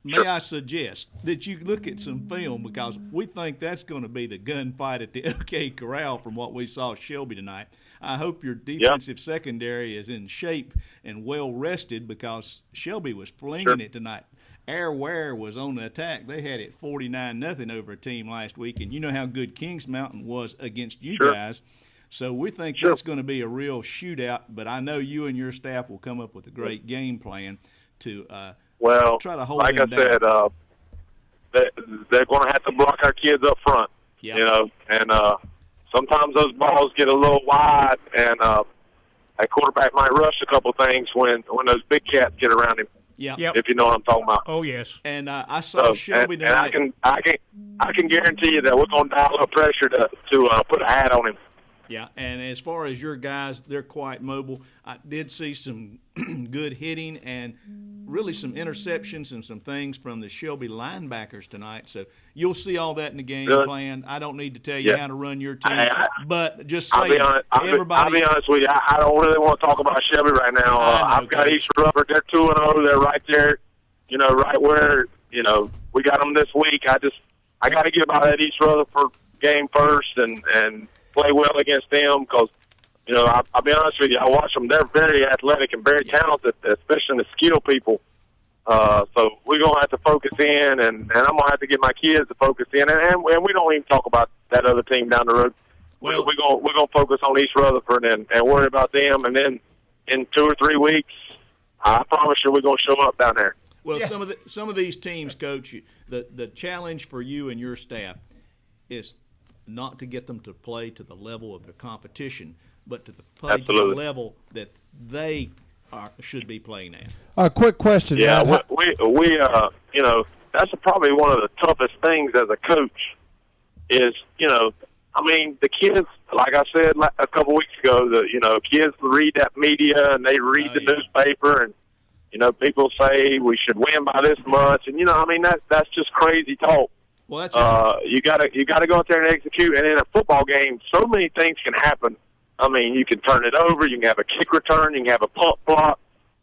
May I suggest that you look at some film, because we think that's going to be the gunfight at the OK Corral from what we saw Shelby tonight. I hope your defensive secondary is in shape and well rested, because Shelby was flinging it tonight. Air Ware was on the attack. They had it 49-0 over a team last week, and you know how good Kings Mountain was against you guys. So we think that's going to be a real shootout, but I know you and your staff will come up with a great game plan to try to hold like them I said, down. they're going to have to block our kids up front, you know, and sometimes those balls get a little wide, and that quarterback might rush a couple things when those big cats get around him. If you know what I'm talking about. Oh yes. And I saw Shelby tonight. And I can guarantee you that we're going to dial up pressure to put a hat on him. Yeah, and as far as your guys, they're quite mobile. I did see some good hitting and really some interceptions and some things from the Shelby linebackers tonight. So you'll see all that in the game plan. I don't need to tell you how to run your team, but just say everybody. I'll be honest with you. I don't really want to talk about Shelby right now. I've got East Rutherford. They're 2-0. They're right there, you know, right where, you know, we got them this week. I got to get about that East Rutherford game first and play well against them, because, you know, I'll be honest with you, I watch them. They're very athletic and very talented, especially the skill people. So we're going to have to focus in, and I'm going to have to get my kids to focus in. And we don't even talk about that other team down the road. We're going to focus on East Rutherford and worry about them. And then in 2 or 3 weeks, I promise you we're going to show up down there. Well, some of these teams, Coach, the challenge for you and your staff is not to get them to play to the level of their competition, but to play to the level that they should be playing at. A quick question. Yeah, we you know, that's probably one of the toughest things as a coach is, you know, I mean, the kids, like I said a couple weeks ago, you know, kids read that media and they read the newspaper, and, you know, people say we should win by this much, and, you know, I mean, that's just crazy talk. Well, that's you gotta go out there and execute. And in a football game, so many things can happen. I mean, you can turn it over. You can have a kick return. You can have a punt block.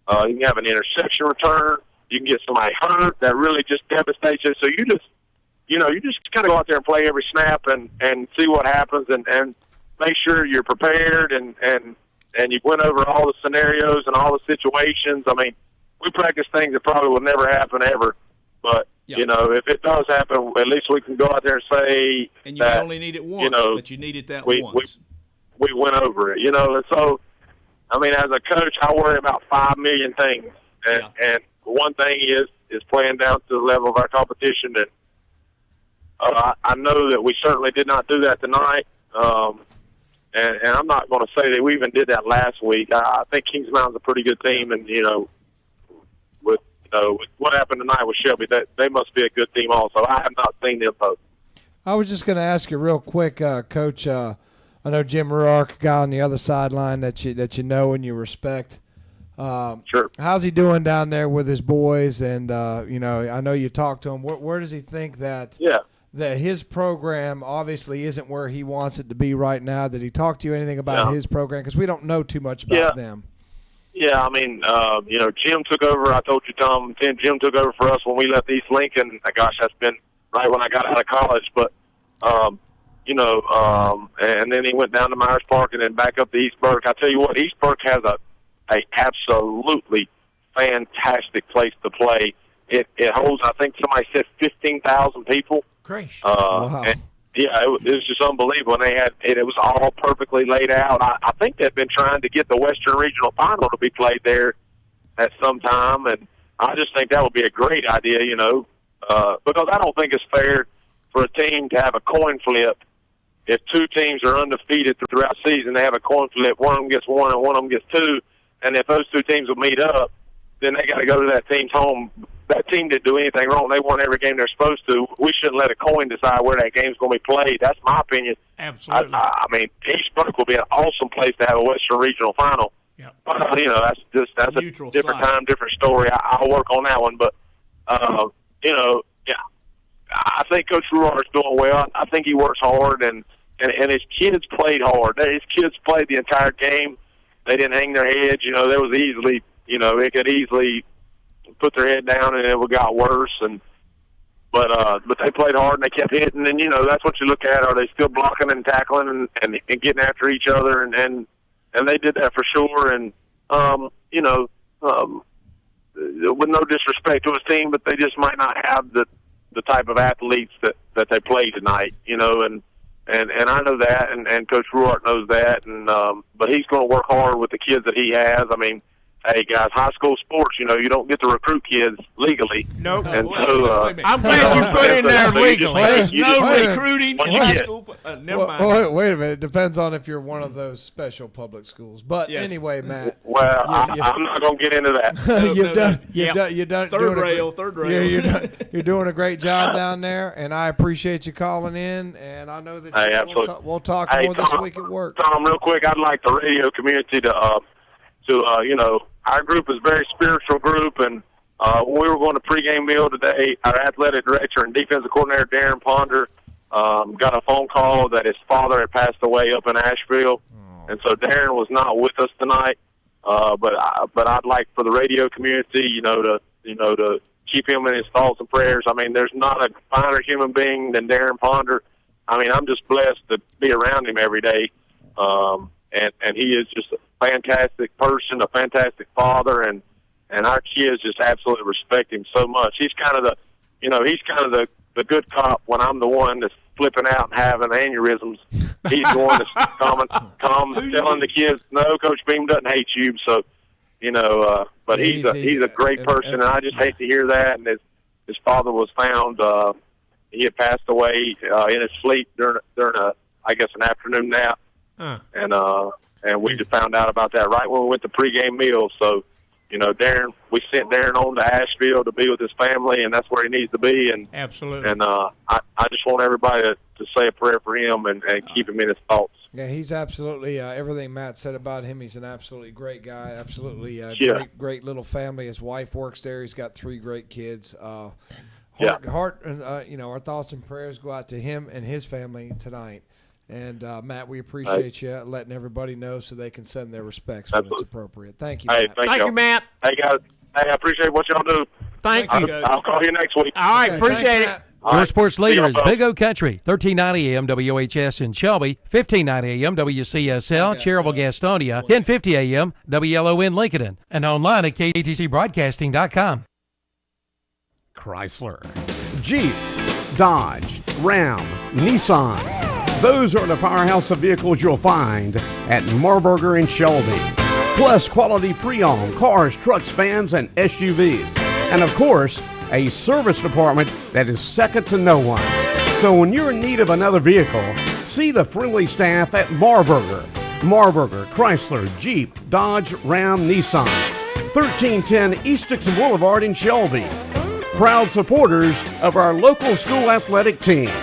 You can have an interception return. You can get somebody hurt that really just devastates you. So you just kind of go out there and play every snap and see what happens and make sure you're prepared and you went over all the scenarios and all the situations. I mean, we practice things that probably will never happen ever. But, you know, if it does happen, at least we can go out there and say and you only need it once, but you need it once. We went over it, you know. And so, I mean, as a coach, I worry about 5 million things. And one thing is playing down to the level of our competition. And I know that we certainly did not do that tonight. And I'm not going to say that we even did that last week. I think Kings Mountain's a pretty good team. And, you know, with what happened tonight with Shelby, they must be a good team also. I have not seen them both. I was just going to ask you real quick, Coach. I know Jim Rourke, guy on the other sideline that you know and you respect. Sure. How's he doing down there with his boys? And you know, I know you talked to him. Where does he think that his program obviously isn't where he wants it to be right now? Did he talk to you anything about his program? Because we don't know too much about them. Yeah, I mean, you know, Jim took over. I told you, Tom, Jim took over for us when we left East Lincoln. Gosh, that's been right when I got out of college. But, you know, and then he went down to Myers Park and then back up to East Burke. I tell you what, East Burke has a absolutely fantastic place to play. It holds, I think somebody said 15,000 people. Great. Wow. yeah, it was just unbelievable. And it was all perfectly laid out. I think they've been trying to get the Western Regional Final to be played there at some time, and I just think that would be a great idea, because I don't think it's fair for a team to have a coin flip. If two teams are undefeated throughout the season, they have a coin flip. One of them gets one and one of them gets two. And if those two teams will meet up, then they got to go to that team's home. That team didn't do anything wrong. They won every game they're supposed to. We shouldn't let a coin decide where that game's going to be played. That's my opinion. Absolutely. I mean, East Burke will be an awesome place to have a Western Regional Final. Yep. That's a different time, different story. I'll work on that one. But, I think Coach Ruart's doing well. I think he works hard, and his kids played hard. His kids played the entire game. They didn't hang their heads. There was easily, they could easily put their head down, and it would got worse. But they played hard, and they kept hitting. And that's what you look at. Are they still blocking and tackling and getting after each other? And they did that for sure. And with no disrespect to his team, but they just might not have the type of athletes that they play tonight, and I know that, and Coach Ruart knows that, and but he's going to work hard with the kids that he has. I mean, hey guys, high school sports, you don't get to recruit kids legally. Nope. And so, I'm glad you put in there legally. There's no recruiting in high school. Never mind. Wait a minute. It depends on if you're one of those special public schools. But anyway, Matt. Well, I'm not going to get into that. You've done third rail. You're doing a great job down there, and I appreciate you calling in. And I know that we'll talk more this week at work. Tom, real quick, I'd like the radio community to our group is a very spiritual group, and when we were going to pregame meal today, our athletic director and defensive coordinator, Darren Ponder, got a phone call that his father had passed away up in Asheville, and so Darren was not with us tonight. But I'd like for the radio community, to keep him in his thoughts and prayers. I mean, there's not a finer human being than Darren Ponder. I mean, I'm just blessed to be around him every day, and he is just a fantastic person, a fantastic father, and our kids just absolutely respect him so much. He's kind of the good cop when I'm the one that's flipping out and having aneurysms. He's the one that's calm telling the kids, no, Coach Beam doesn't hate you. So, but he's a great person, and I just hate to hear that. And his father was found, he had passed away in his sleep during an afternoon nap. And we just found out about that right when we went to pregame meal. So, Darren, we sent Darren on to Asheville to be with his family, and that's where he needs to be. And absolutely. And I just want everybody to say a prayer for him and keep him in his thoughts. Yeah, he's absolutely everything Matt said about him. He's an absolutely great guy. Absolutely great little family. His wife works there. He's got 3 great kids. Our thoughts and prayers go out to him and his family tonight. And, Matt, we appreciate you letting everybody know so they can send their respects when it's appropriate. Thank you, Matt. Thank you, Matt. Hey, guys. Hey, I appreciate what y'all do. Thank you. I'll call you next week. All right, appreciate it. Your sports leader is Big O Country, 1390 AM WOHS in Shelby, 1590 AM WCSL, Cherryville, Gastonia, 1050 AM WLON Lincolnton, and online at KTCBroadcasting.com. Chrysler, Jeep, Dodge, Ram, Nissan. Those are the powerhouse of vehicles you'll find at Marburger in Shelby. Plus quality pre-owned cars, trucks, vans, and SUVs. And of course, a service department that is second to no one. So when you're in need of another vehicle, see the friendly staff at Marburger. Marburger, Chrysler, Jeep, Dodge, Ram, Nissan. 1310 East Dixon Boulevard in Shelby. Proud supporters of our local school athletic teams.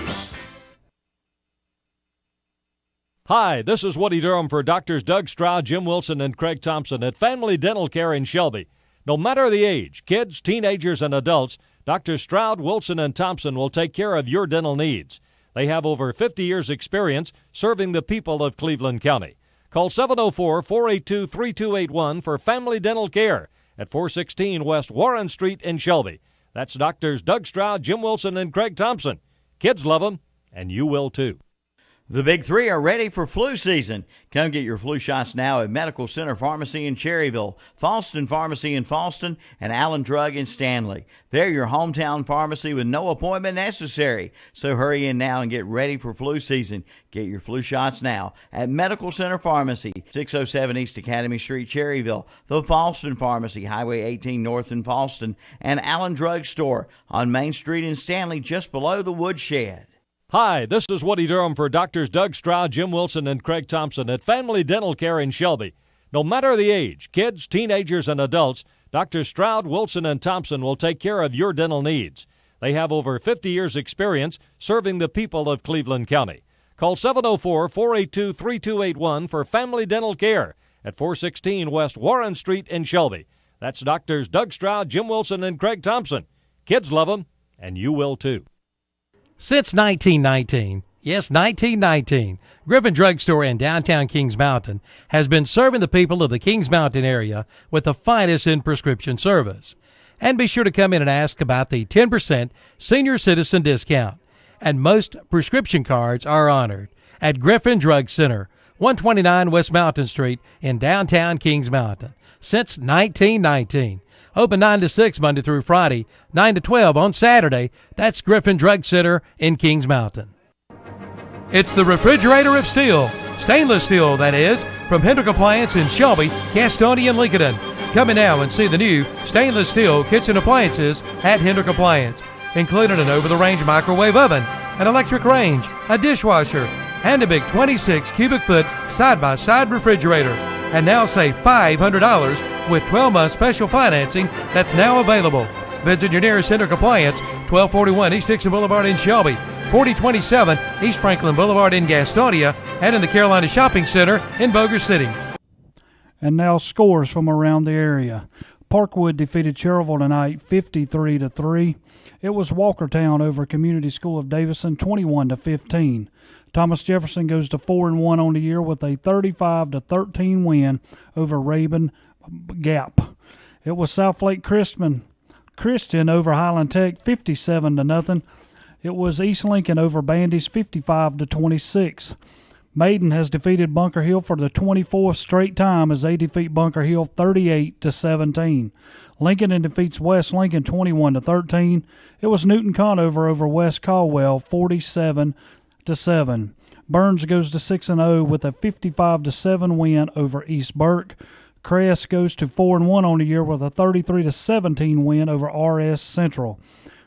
Hi, this is Woody Durham for Doctors Doug Stroud, Jim Wilson, and Craig Thompson at Family Dental Care in Shelby. No matter the age, kids, teenagers, and adults, Dr. Stroud, Wilson, and Thompson will take care of your dental needs. They have over 50 years' experience serving the people of Cleveland County. Call 704-482-3281 for Family Dental Care at 416 West Warren Street in Shelby. That's Doctors Doug Stroud, Jim Wilson, and Craig Thompson. Kids love them, and you will too. The big three are ready for flu season. Come get your flu shots now at Medical Center Pharmacy in Cherryville, Falston Pharmacy in Falston, and Allen Drug in Stanley. They're your hometown pharmacy with no appointment necessary. So hurry in now and get ready for flu season. Get your flu shots now at Medical Center Pharmacy, 607 East Academy Street, Cherryville, the Falston Pharmacy, Highway 18 North in Falston, and Allen Drug Store on Main Street in Stanley, just below the Woodshed. Hi, this is Woody Durham for Doctors Doug Stroud, Jim Wilson, and Craig Thompson at Family Dental Care in Shelby. No matter the age, kids, teenagers, and adults, Dr. Stroud, Wilson, and Thompson will take care of your dental needs. They have over 50 years' experience serving the people of Cleveland County. Call 704-482-3281 for Family Dental Care at 416 West Warren Street in Shelby. That's Doctors Doug Stroud, Jim Wilson, and Craig Thompson. Kids love them, and you will too. Since 1919, yes, 1919, Griffin Drug Store in downtown Kings Mountain has been serving the people of the Kings Mountain area with the finest in prescription service. And be sure to come in and ask about the 10% senior citizen discount. And most prescription cards are honored at Griffin Drug Center, 129 West Mountain Street in downtown Kings Mountain. Since 1919. Open 9 to 6 Monday through Friday, 9 to 12 on Saturday. That's Griffin Drug Center in Kings Mountain. It's the refrigerator of steel, stainless steel that is, from Hendrick Appliance in Shelby, Gastonia, and Lincolnton. Come in now and see the new stainless steel kitchen appliances at Hendrick Appliance, including an over-the-range microwave oven, an electric range, a dishwasher, and a big 26 cubic foot side-by-side refrigerator. And now save $500 with 12-month special financing that's now available. Visit your nearest Hendrick Appliance, 1241 East Dixon Boulevard in Shelby, 4027 East Franklin Boulevard in Gastonia, and in the Carolina Shopping Center in Boger City. And now scores from around the area. Parkwood defeated Cherryville tonight 53-3. It was Walkertown over Community School of Davison 21-15. Thomas Jefferson goes to 4-1 on the year with a 35-13 win over Rabun Gap. It was Southlake Christian over Highland Tech 57-0. It was East Lincoln over Bandy's 55-26. Maiden has defeated Bunker Hill for the 24th straight time as they defeat Bunker Hill 38-17. Lincoln defeats West Lincoln 21-13. It was Newton Conover over West Caldwell 47-7. Burns goes to 6-0 with a 55-7 win over East Burke. Crest goes to 4-1 on the year with a 33-17 win over RS Central.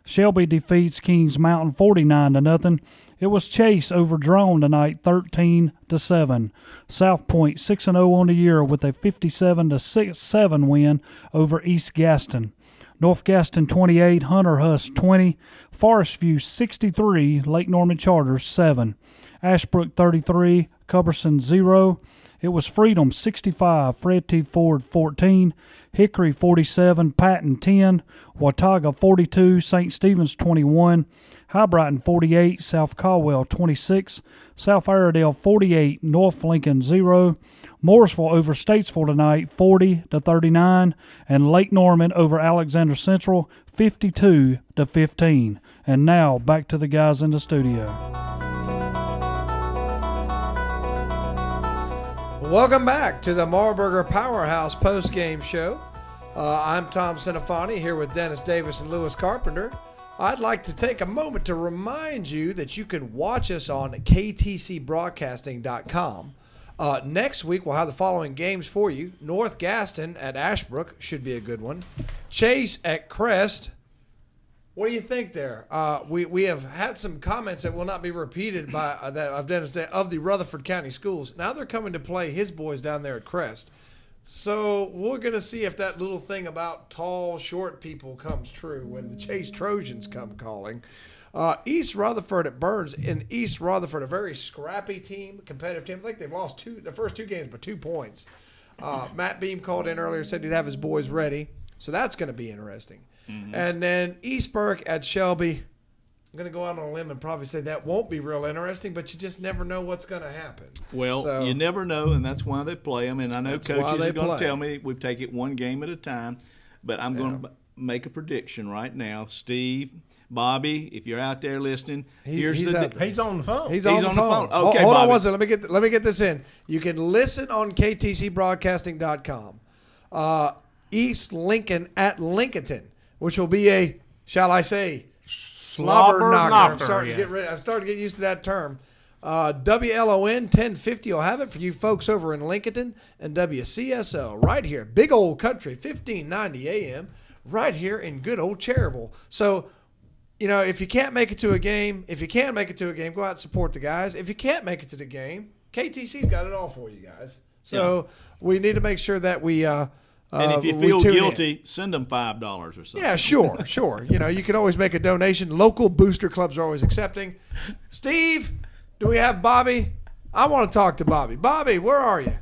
Shelby defeats Kings Mountain 49-0. It was Chase over Drone tonight 13-7. South Point 6-0 on the year with a 57-7 win over East Gaston. North Gaston 28, Hunter Huss 20, Forest View 63, Lake Norman Charters 7, Ashbrook 33, Culberson 0. It was Freedom 65, Fred T. Ford 14, Hickory 47, Patton 10, Watauga 42, St. Stephen's 21, High Brighton 48, South Caldwell 26, South Iredale 48, North Lincoln 0, Morrisville over Statesville tonight 40-39, and Lake Norman over Alexander Central 52-15. And now back to the guys in the studio. Welcome back to the Marburger Powerhouse post-game show. I'm Tom Cinefani here with Dennis Davis and Lewis Carpenter. I'd like to take a moment to remind you that you can watch us on ktcbroadcasting.com. Next week, we'll have the following games for you. North Gaston at Ashbrook should be a good one. Chase at Crest. What do you think there? We have had some comments that will not be repeated by that of Dennis of the Rutherford County Schools. Now they're coming to play his boys down there at Crest. So we're going to see if that little thing about tall, short people comes true when the Chase Trojans come calling. East Rutherford at Burns. In East Rutherford, a very scrappy team, competitive team. I think they've lost the first two games by 2 points. Matt Beam called in earlier, said he'd have his boys ready. So that's going to be interesting. Mm-hmm. And then East Burke at Shelby. I'm going to go out on a limb and probably say that won't be real interesting, but you just never know what's going to happen. Well, you never know, and that's why they play them. And I know coaches are going to tell me we take it one game at a time, but I'm going to make a prediction right now. Steve, Bobby, if you're out there listening, he's on the phone. He's on the phone. Okay, hold on Bobby. one second. Let me get this in. You can listen on ktcbroadcasting.com. East Lincoln at Lincolnton, which will be a, shall I say, slobber knocker. I'm starting to get used to that term. WLON 1050 will have it for you folks over in Lincolnton, and WCSL right here, big old country, 1590 AM, right here in good old Cherryville. So, if you can't make it to a game, go out and support the guys. If you can't make it to the game, KTC's got it all for you guys. So we need to make sure that we and if you feel guilty, send them $5 or something. Yeah, sure. You can always make a donation. Local booster clubs are always accepting. Steve, do we have Bobby? I want to talk to Bobby. Bobby, where are you?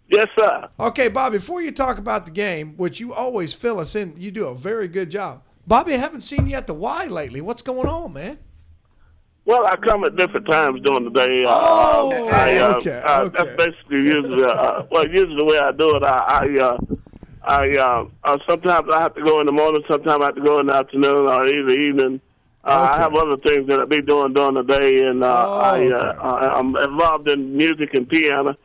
Yes, sir. Okay, Bobby, before you talk about the game, which you always fill us in, you do a very good job. Bobby, I haven't seen you at the Y lately. What's going on, man? Well, I come at different times during the day. Okay. That's basically usually the way I do it. I sometimes I have to go in the morning, sometimes I have to go in the afternoon or either evening. I have other things that I be doing during the day, and I'm involved in music and piano.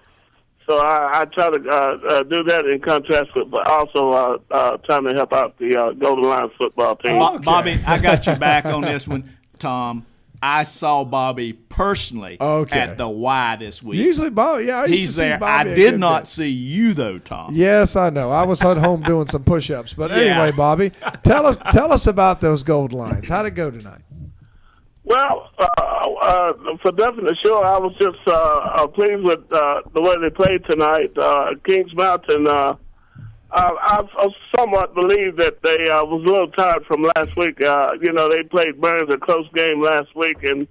So I try to do that in contrast with, but also trying to help out the Golden Lions football team. Bobby, I got your back on this one, Tom. I saw Bobby personally at the Y this week. Usually, Bobby, I used He's to see there. Bobby I did not see you though, Tom. Yes, I know. I was at home doing some push-ups. But anyway, Bobby, tell us about those Gold Lions. How'd it go tonight? Well, for definite sure, I was just pleased with the way they played tonight. Kings Mountain, I somewhat believe that they was a little tired from last week. They played Burns a close game last week, and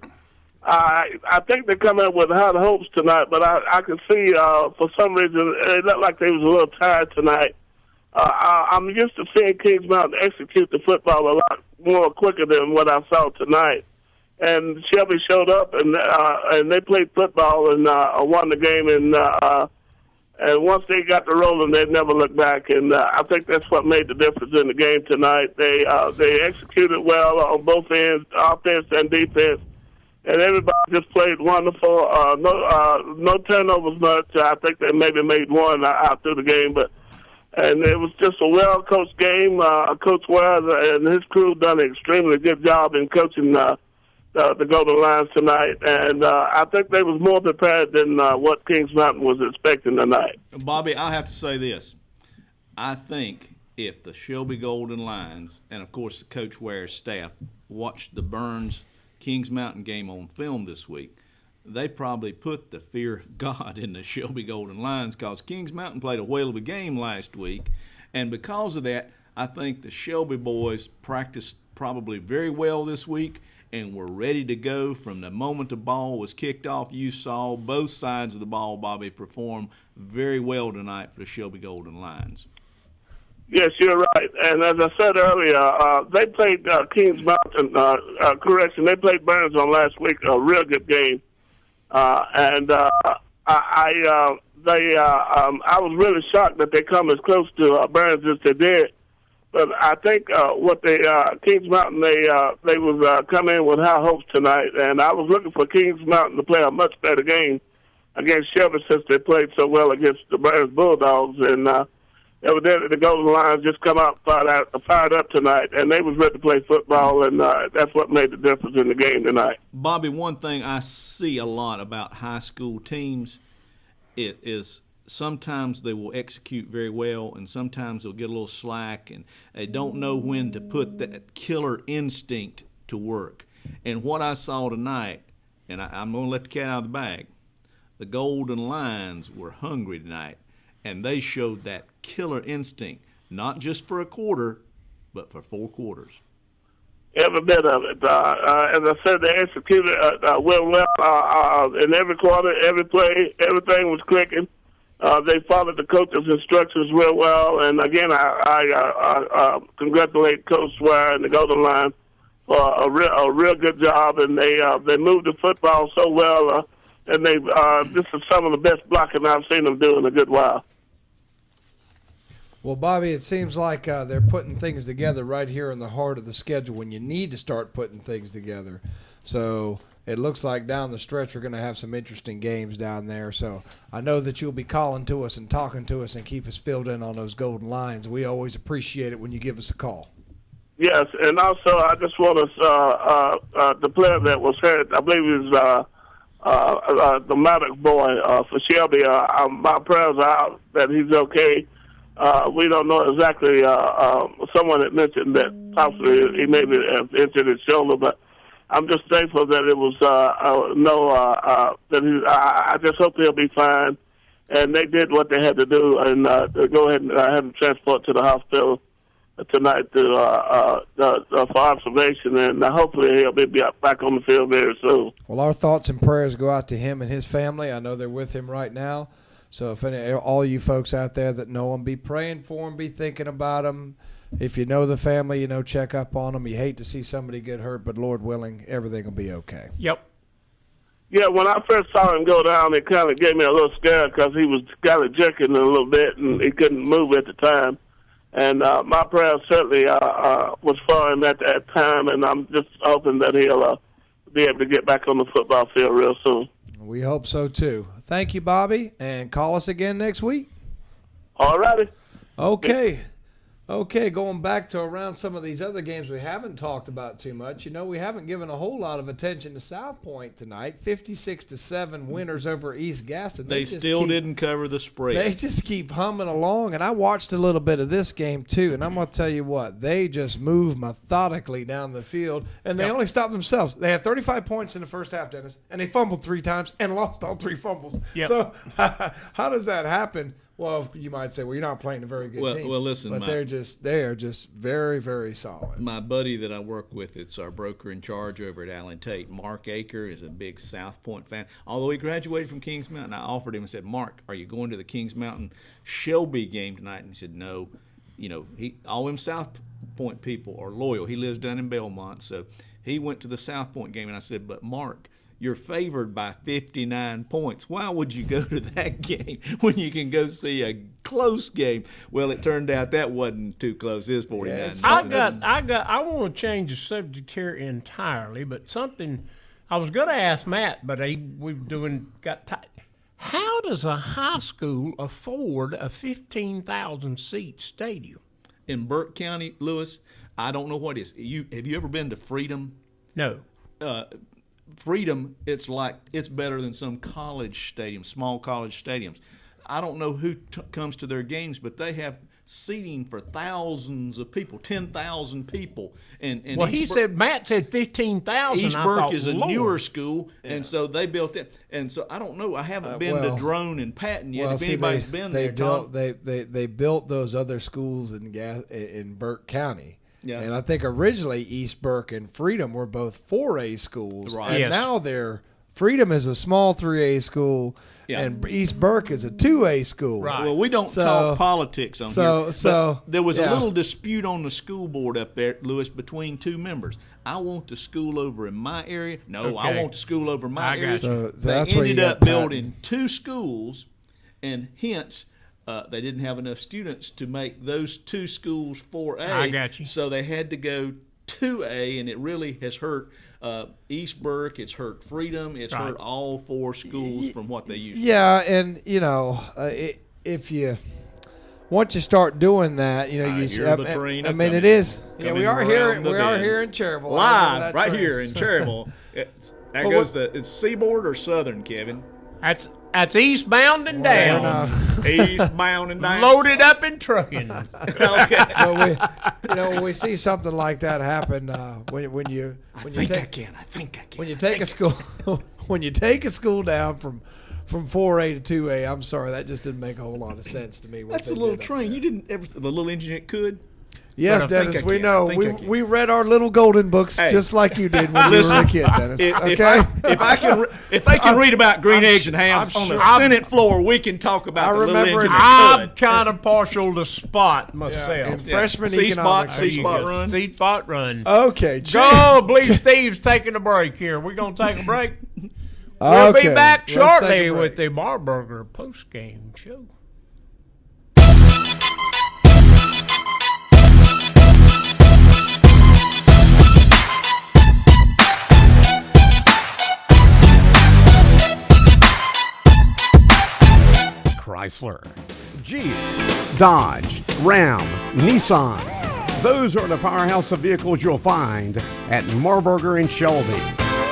I think they come in with high hopes tonight. But I can see for some reason it looked like they was a little tired tonight. I'm used to seeing Kings Mountain execute the football a lot more quicker than what I saw tonight. And Shelby showed up, and they played football and won the game. And once they got the rolling, they never looked back. And I think that's what made the difference in the game tonight. They executed well on both ends, offense and defense, and everybody just played wonderful. No turnovers much. I think they maybe made one out through the game, and it was just a well-coached game. Coach Wells and his crew done an extremely good job in coaching the Golden Lions tonight, and I think they was more prepared than what Kings Mountain was expecting tonight. Bobby, I have to say this. I think if the Shelby Golden Lions, and of course Coach Ware's staff, watched the Burns Kings Mountain game on film this week, they probably put the fear of God in the Shelby Golden Lions, because Kings Mountain played a whale of a game last week, and because of that, I think the Shelby boys practiced probably very well this week, and we're ready to go from the moment the ball was kicked off. You saw both sides of the ball, Bobby, perform very well tonight for the Shelby Golden Lions. Yes, you're right. And as I said earlier, they played Kings Mountain, they played Burns on last week, a real good game. I was really shocked that they come as close to Burns as they did. But I think Kings Mountain, they was come in with high hopes tonight, and I was looking for Kings Mountain to play a much better game against Shelby since they played so well against the Burns Bulldogs, and evidently the Golden Lions just come out fired up tonight, and they was ready to play football, and that's what made the difference in the game tonight. Bobby, one thing I see a lot about high school teams is sometimes they will execute very well, and sometimes they'll get a little slack, and they don't know when to put that killer instinct to work. And what I saw tonight, and I'm going to let the cat out of the bag, the Golden Lions were hungry tonight, and they showed that killer instinct, not just for a quarter, but for 4 quarters. Every bit of it. As I said, they executed well in every quarter, every play, everything was clicking. They followed the coach's instructions real well, and again, I congratulate Coach Ware and the Golden Lions for a real good job, and they moved the football so well, and this is some of the best blocking I've seen them do in a good while. Well, Bobby, it seems like they're putting things together right here in the heart of the schedule when you need to start putting things together. So it looks like down the stretch we're going to have some interesting games down there. So I know that you'll be calling to us and talking to us and keep us filled in on those golden lines. We always appreciate it when you give us a call. Yes, and also I just want to the player that was hurt, I believe it was the Maddox boy for Shelby. My prayers are out that he's okay. We don't know exactly. Someone had mentioned that possibly he maybe injured his shoulder, but I'm just thankful that it was I just hope he'll be fine. And they did what they had to do, and go ahead and have him transported to the hospital tonight for observation, and hopefully he'll be back on the field very soon. Well, our thoughts and prayers go out to him and his family. I know they're with him right now. So if all you folks out there that know him, be praying for him, be thinking about him. If you know the family, check up on them. You hate to see somebody get hurt, but Lord willing, everything will be okay. Yep. Yeah, when I first saw him go down, it kind of gave me a little scare because he was kind of jerking a little bit, and he couldn't move at the time. And my prayer certainly was for him at that time, and I'm just hoping that he'll be able to get back on the football field real soon. We hope so, too. Thank you, Bobby, and call us again next week. All righty. Okay, going back to around some of these other games we haven't talked about too much. We haven't given a whole lot of attention to South Point tonight. 56-7 winners over East Gaston. They still didn't cover the spread. They just keep humming along, and I watched a little bit of this game too, and I'm going to tell you what, they just move methodically down the field, and they only stopped themselves. They had 35 points in the first half, Dennis, and they fumbled 3 times and lost all 3 fumbles. Yep. So how does that happen? Well, you might say, you're not playing a very good team. Well, listen, but they are just very, very solid. My buddy that I work with, it's our broker in charge over at Allen Tate, Mark Aker, is a big South Point fan. Although he graduated from Kings Mountain, I offered him and said, Mark, are you going to the Kings Mountain Shelby game tonight? And he said, no. All them South Point people are loyal. He lives down in Belmont, so he went to the South Point game. And I said, but Mark, you're favored by 59 points. Why would you go to that game when you can go see a close game? Well, it turned out that wasn't too close. It was 49. I want to change the subject here entirely, but something I was going to ask Matt, but how does a high school afford a 15,000 seat stadium? In Burke County, Lewis, I don't know what it is. Have you ever been to Freedom? No. Freedom, it's better than some college stadiums, small college stadiums. I don't know who comes to their games, but they have seating for thousands of people, 10,000 people. And Matt said 15,000. East Burke is a newer school, and so they built it. And so I don't know. I haven't been to Drone and Patton yet. If anybody's been there, they built those other schools in Burke County. Yeah. And I think originally East Burke and Freedom were both 4A schools. Right. And now Freedom is a small 3A school, and East Burke is a 2A school. Right. Well, we don't talk politics on here. So there was a little dispute on the school board up there, Lewis, between 2 members. I want the school over in my area. No, I want the school over in my area. So they ended up building 2 schools, and hence they didn't have enough students to make those 2 schools 4A. I got you. So they had to go 2A, and it really has hurt East Burke. It's hurt Freedom. It's hurt all 4 schools from what they used to. Yeah, and once you start doing that, you hear the train. I mean, it is. Yeah, we are here in Cherryville, live right here in Cherryville. It's Seaboard or Southern, Kevin? That's eastbound and down. Eastbound and down. Loaded up and trucking. Okay. When we see something like that happen, when you take a school down from 4A to 2A, I'm sorry, that just didn't make a whole lot of sense to me. That's a little train. You didn't ever the little engine it could. Yes, Dennis, we know. We read our little golden books just like you did when you were a kid, Dennis. If they can read about green eggs and ham on the Senate floor, we can talk about the little engine. I'm kind of partial to Spot myself. And freshman economics. C-Spot run. Okay. Go, believe Steve's taking a break here. We're going to take a break. We'll be back shortly with the Marburger post-game show. Chrysler, Jeep, Dodge, Ram, Nissan. Those are the powerhouse of vehicles you'll find at Marburger in Shelby.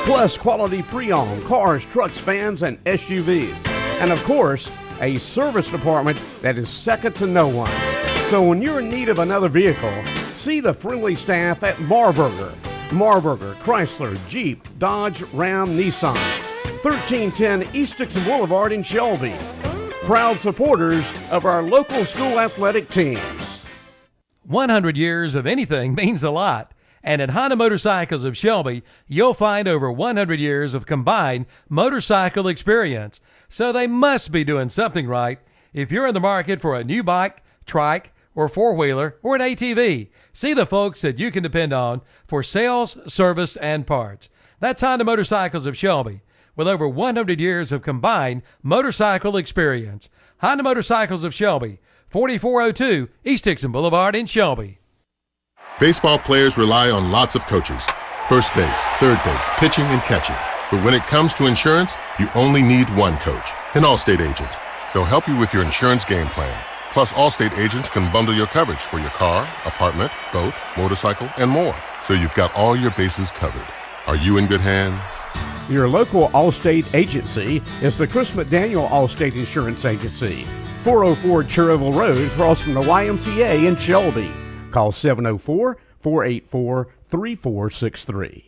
Plus quality pre-owned cars, trucks, vans, and SUVs. And of course, a service department that is second to no one. So when you're in need of another vehicle, see the friendly staff at Marburger. Marburger, Chrysler, Jeep, Dodge, Ram, Nissan. 1310 East Dixon Boulevard in Shelby. Proud supporters of our local school athletic teams. 100 years of anything means a lot. And at Honda Motorcycles of Shelby, you'll find over 100 years of combined motorcycle experience. So they must be doing something right. If you're in the market for a new bike, trike, or four-wheeler, or an ATV, see the folks that you can depend on for sales, service, and parts. That's Honda Motorcycles of Shelby, with over 100 years of combined motorcycle experience. Honda Motorcycles of Shelby, 4402 East Dixon Boulevard in Shelby. Baseball players rely on lots of coaches. First base, third base, pitching, and catching. But when it comes to insurance, you only need one coach, an Allstate agent. They'll help you with your insurance game plan. Plus, Allstate agents can bundle your coverage for your car, apartment, boat, motorcycle, and more. So you've got all your bases covered. Are you in good hands? Your local Allstate agency is the Chris McDaniel Allstate Insurance Agency, 404 Cherryville Road, across from the YMCA in Shelby. Call 704-484-3463.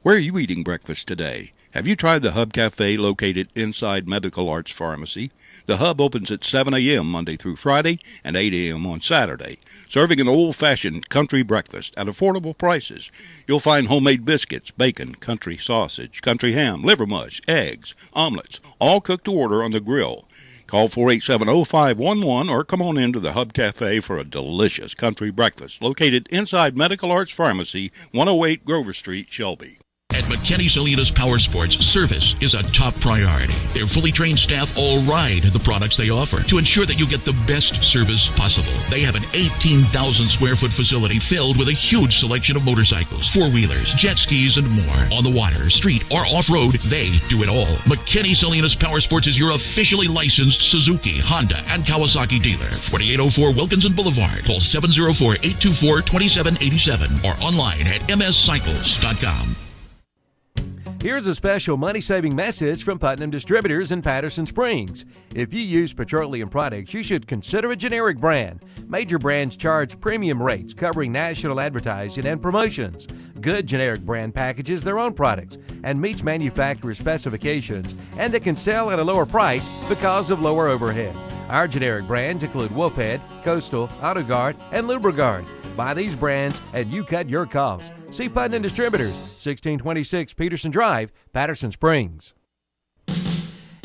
Where are you eating breakfast today? Have you tried the Hub Cafe located inside Medical Arts Pharmacy? The Hub opens at 7 a.m. Monday through Friday and 8 a.m. on Saturday, serving an old-fashioned country breakfast at affordable prices. You'll find homemade biscuits, bacon, country sausage, country ham, liver mush, eggs, omelets, all cooked to order on the grill. Call 487-0511 or come on into the Hub Cafe for a delicious country breakfast located inside Medical Arts Pharmacy, 108 Grover Street, Shelby. At McKinney Salinas Power Sports, service is a top priority. Their fully trained staff all ride the products they offer to ensure that you get the best service possible. They have an 18,000 square foot facility filled with a huge selection of motorcycles, four-wheelers, jet skis, and more. On the water, street, or off-road, they do it all. McKinney Salinas Power Sports is your officially licensed Suzuki, Honda, and Kawasaki dealer. 4804 Wilkinson Boulevard. Call 704-824-2787 or online at mscycles.com. Here's a special money-saving message from Putnam Distributors in Patterson Springs. If you use petroleum products, you should consider a generic brand. Major brands charge premium rates covering national advertising and promotions. Good generic brand packages their own products and meets manufacturer specifications, and they can sell at a lower price because of lower overhead. Our generic brands include Wolfhead, Coastal, AutoGuard, and Lubriguard. Buy these brands and you cut your costs. See Putnam Distributors, 1626 Peterson Drive, Patterson Springs.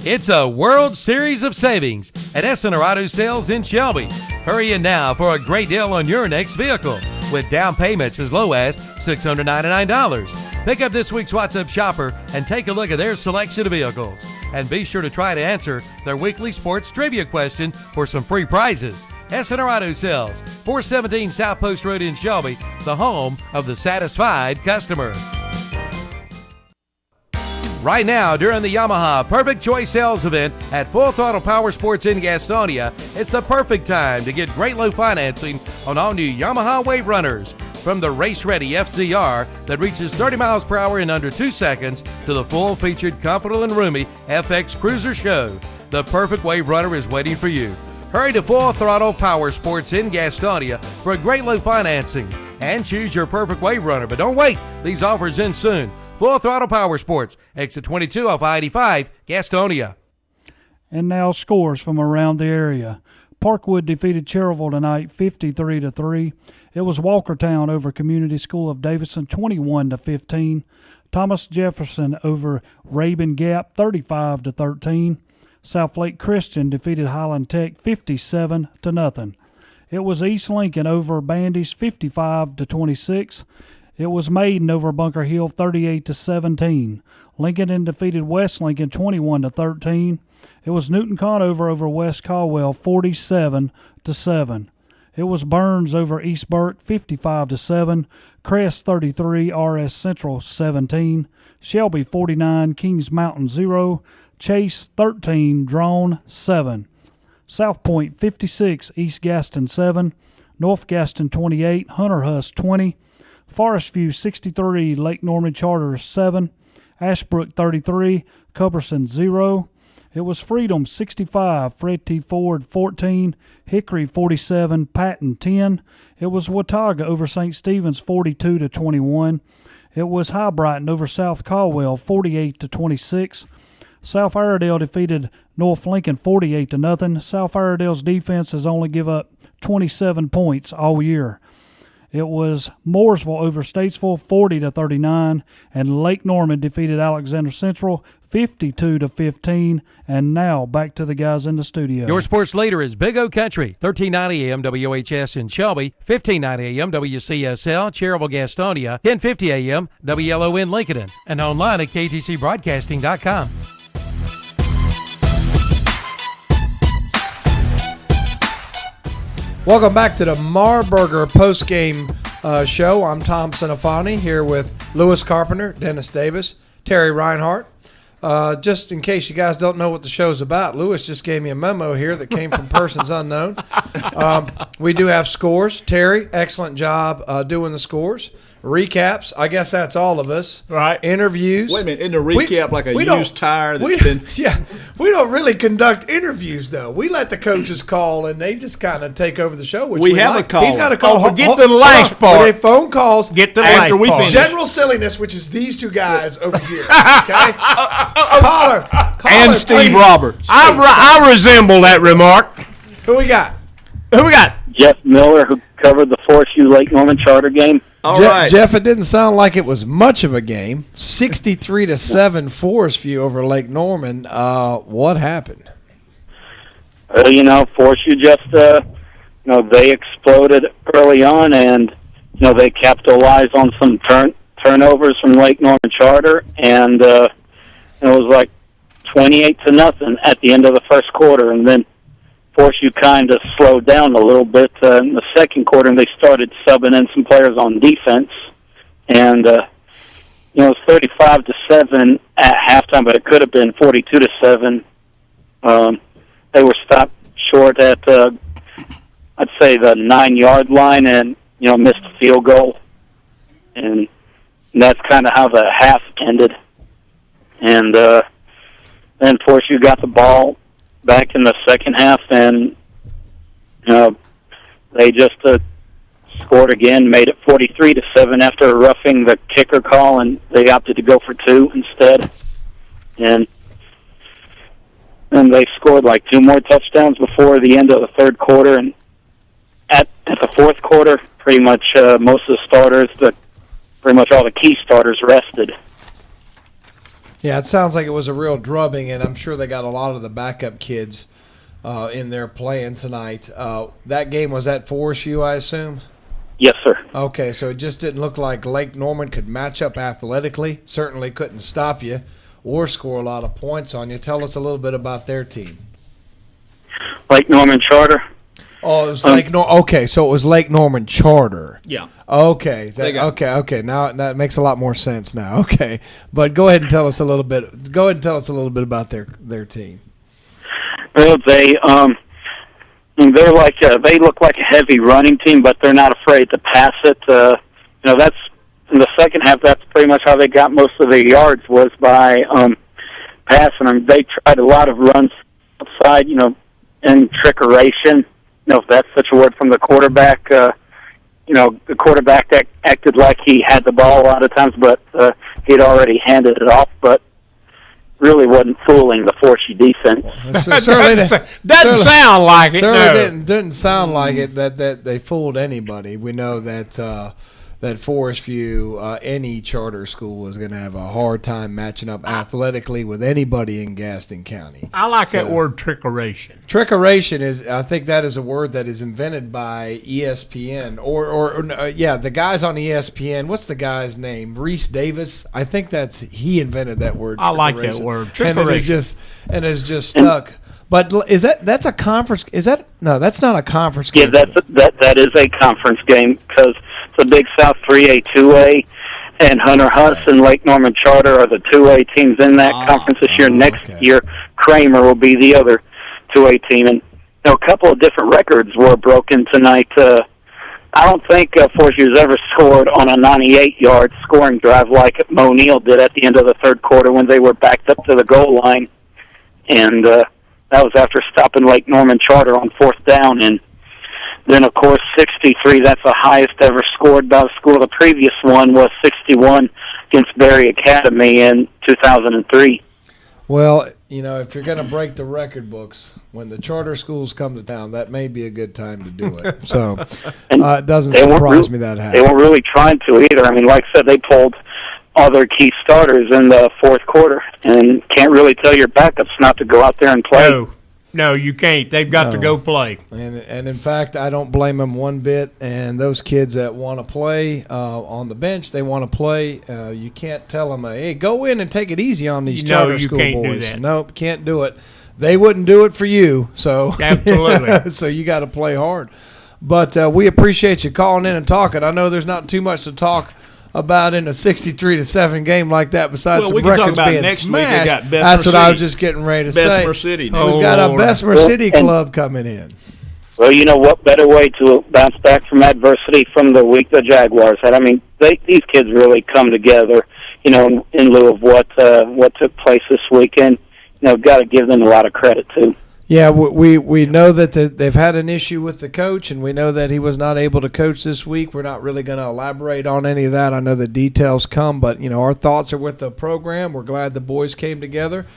It's a World Series of savings at S&R Auto Sales in Shelby. Hurry in now for a great deal on your next vehicle with down payments as low as $699. Pick up this week's What's Up Shopper and take a look at their selection of vehicles. And be sure to try to answer their weekly sports trivia question for some free prizes. S&R Auto Sales, 417 South Post Road in Shelby, the home of the satisfied customer. Right now, during the Yamaha Perfect Choice Sales Event at Full Throttle Power Sports in Gastonia, it's the perfect time to get great low financing on all new Yamaha Wave Runners. From the race-ready FZR that reaches 30 miles per hour in under 2 seconds to the full-featured, comfortable and roomy FX Cruiser Show, the perfect Wave Runner is waiting for you. Hurry to Full Throttle Power Sports in Gastonia for a great low financing and choose your perfect Wave Runner. But don't wait, these offers end soon. Full Throttle Power Sports, exit 22 off I-85, Gastonia. And now scores from around the area. Parkwood defeated Cherryville tonight 53-3. It was Walkertown over Community School of Davison 21-15. Thomas Jefferson over Rabun Gap 35-13. South Lake Christian defeated Highland Tech 57-0. It was East Lincoln over Bandy's 55-26. It was Maiden over Bunker Hill 38-17. Lincolnton defeated West Lincoln 21-13. It was Newton Conover over West Caldwell 47-7. It was Burns over East Burke 55-7. Crest 33, RS Central 17. Shelby 49, Kings Mountain 0. Chase 13, Drone 7. South Point 56, East Gaston 7, North Gaston 28, Hunter Huss 20, Forest View 63, Lake Norman Charter 7, Ashbrook 33, Culberson 0. It was Freedom 65, Fred T. Ford 14, Hickory 47, Patton 10. It was Watauga over St. Stephen's 42-21. It was High Brighton over South Caldwell 48-26. South Iredale defeated North Lincoln 48-0. South Iredale's defense has only give up 27 points all year. It was Mooresville over Statesville 40-39, and Lake Norman defeated Alexander Central 52-15. And now back to the guys in the studio. Your sports leader is Big O Country, 1390 AM WOHS in Shelby, 1590 AM WCSL, Cherryville, Gastonia, 1050 AM WLON Lincolnton, and online at ktcbroadcasting.com. Welcome back to the Marburger postgame show. I'm Tom Sinafani here with Lewis Carpenter, Dennis Davis, Terry Reinhardt. Just in case you guys don't know what the show's about, Lewis just gave me a memo here that came from persons unknown. We do have scores. Terry, excellent job doing the scores. Recaps, I guess that's all of us. Right. Interviews. Wait a minute, isn't a recap like a used tire that's been... Yeah, we don't really conduct interviews, though. We let the coaches call, and they just kind of take over the show, which we have like. a call. He's got a call. Get the last part. They phone calls Get the after last we part. finish. General silliness, which is these two guys over here, okay? Caller, and Steve please. Roberts. I resemble that remark. Who we got? Jeff Miller, who covered the Forest View Lake Norman Charter game. All right. Jeff, it didn't sound like it was much of a game. 63-7 Forest View over Lake Norman. What happened? Forest View just, they exploded early on, and they capitalized on some turnovers from Lake Norman Charter, and it was like 28-0 at the end of the first quarter, and then Forest View kind of slowed down a little bit in the second quarter, and they started subbing in some players on defense. And, it was 35-7 at halftime, but it could have been 42-7. They were stopped short at, I'd say, the 9-yard line and, missed a field goal. And that's kind of how the half ended. And then Forest View got the ball back in the second half, and they just scored again, made it 43-7 after roughing the kicker call, and they opted to go for two instead. And they scored like two more touchdowns before the end of the third quarter. And at the fourth quarter, pretty much most of the starters, pretty much all the key starters rested. Yeah, it sounds like it was a real drubbing, and I'm sure they got a lot of the backup kids in there playing tonight. That game was at Forest View, I assume? Yes, sir. Okay, so it just didn't look like Lake Norman could match up athletically. Certainly couldn't stop you or score a lot of points on you. Tell us a little bit about their team. Lake Norman Charter. Oh, it was okay, so it was Lake Norman Charter. Yeah. Okay. Okay. Now that makes a lot more sense now. Okay. But go ahead and tell us a little bit about their team. Well, they're like they look like a heavy running team, but they're not afraid to pass it. That's in the second half. That's pretty much how they got most of their yards, was by passing them. They tried a lot of runs outside, and trickeration. If that's such a word, from the quarterback. The quarterback that acted like he had the ball a lot of times, but he'd already handed it off, but really wasn't fooling the Forest View defense. Doesn't sound like it. Certainly didn't sound like it that they fooled anybody. We know that that Forest View, any charter school, is going to have a hard time matching up athletically with anity in Gaston County. I like that word, trickeration. Trickeration I think that is a word that is invented by ESPN or the guys on ESPN. What's the guy's name? Reese Davis. I think he invented that word. I like that word, trickeration. And it's just stuck. But that's a conference? No, that's not a conference game. Yeah, that is a conference game, because the Big South 3A, 2A, and Hunter Huss and Lake Norman Charter are the 2A teams in that conference this year. Next year, Kramer will be the other 2A team, and a couple of different records were broken tonight. I don't think Forest View's ever scored on a 98-yard scoring drive like Mo Neal did at the end of the third quarter when they were backed up to the goal line. And that was after stopping Lake Norman Charter on 4th down. And then, of course, 63, that's the highest ever scored by the school. The previous one was 61 against Berry Academy in 2003. Well, if you're going to break the record books, when the charter schools come to town, that may be a good time to do it. So it doesn't surprise me that happened. They weren't really trying to either. I mean, like I said, they pulled all their key starters in the fourth quarter and can't really tell your backups not to go out there and play. No, you can't. They've got to go play. And in fact, I don't blame them one bit. And those kids that want to play on the bench, they want to play. You can't tell them, hey, go in and take it easy on these charter school boys. Do that. Nope, can't do it. They wouldn't do it for you. So absolutely. So you got to play hard. But we appreciate you calling in and talking. I know there's not too much to talk about in a 63-7 game like that, besides some records being next smashed. Week they got Bessemer That's what City. I was just getting ready to say. Bessemer City. We've got a Bessemer City club coming in. Well, you know what better way to bounce back from adversity from the week the Jaguars had? I mean, these kids really come together, in lieu of what took place this weekend. Got to give them a lot of credit too. Yeah, we know that they've had an issue with the coach, and we know that he was not able to coach this week. We're not really going to elaborate on any of that. I know the details come, but, our thoughts are with the program. We're glad the boys came together,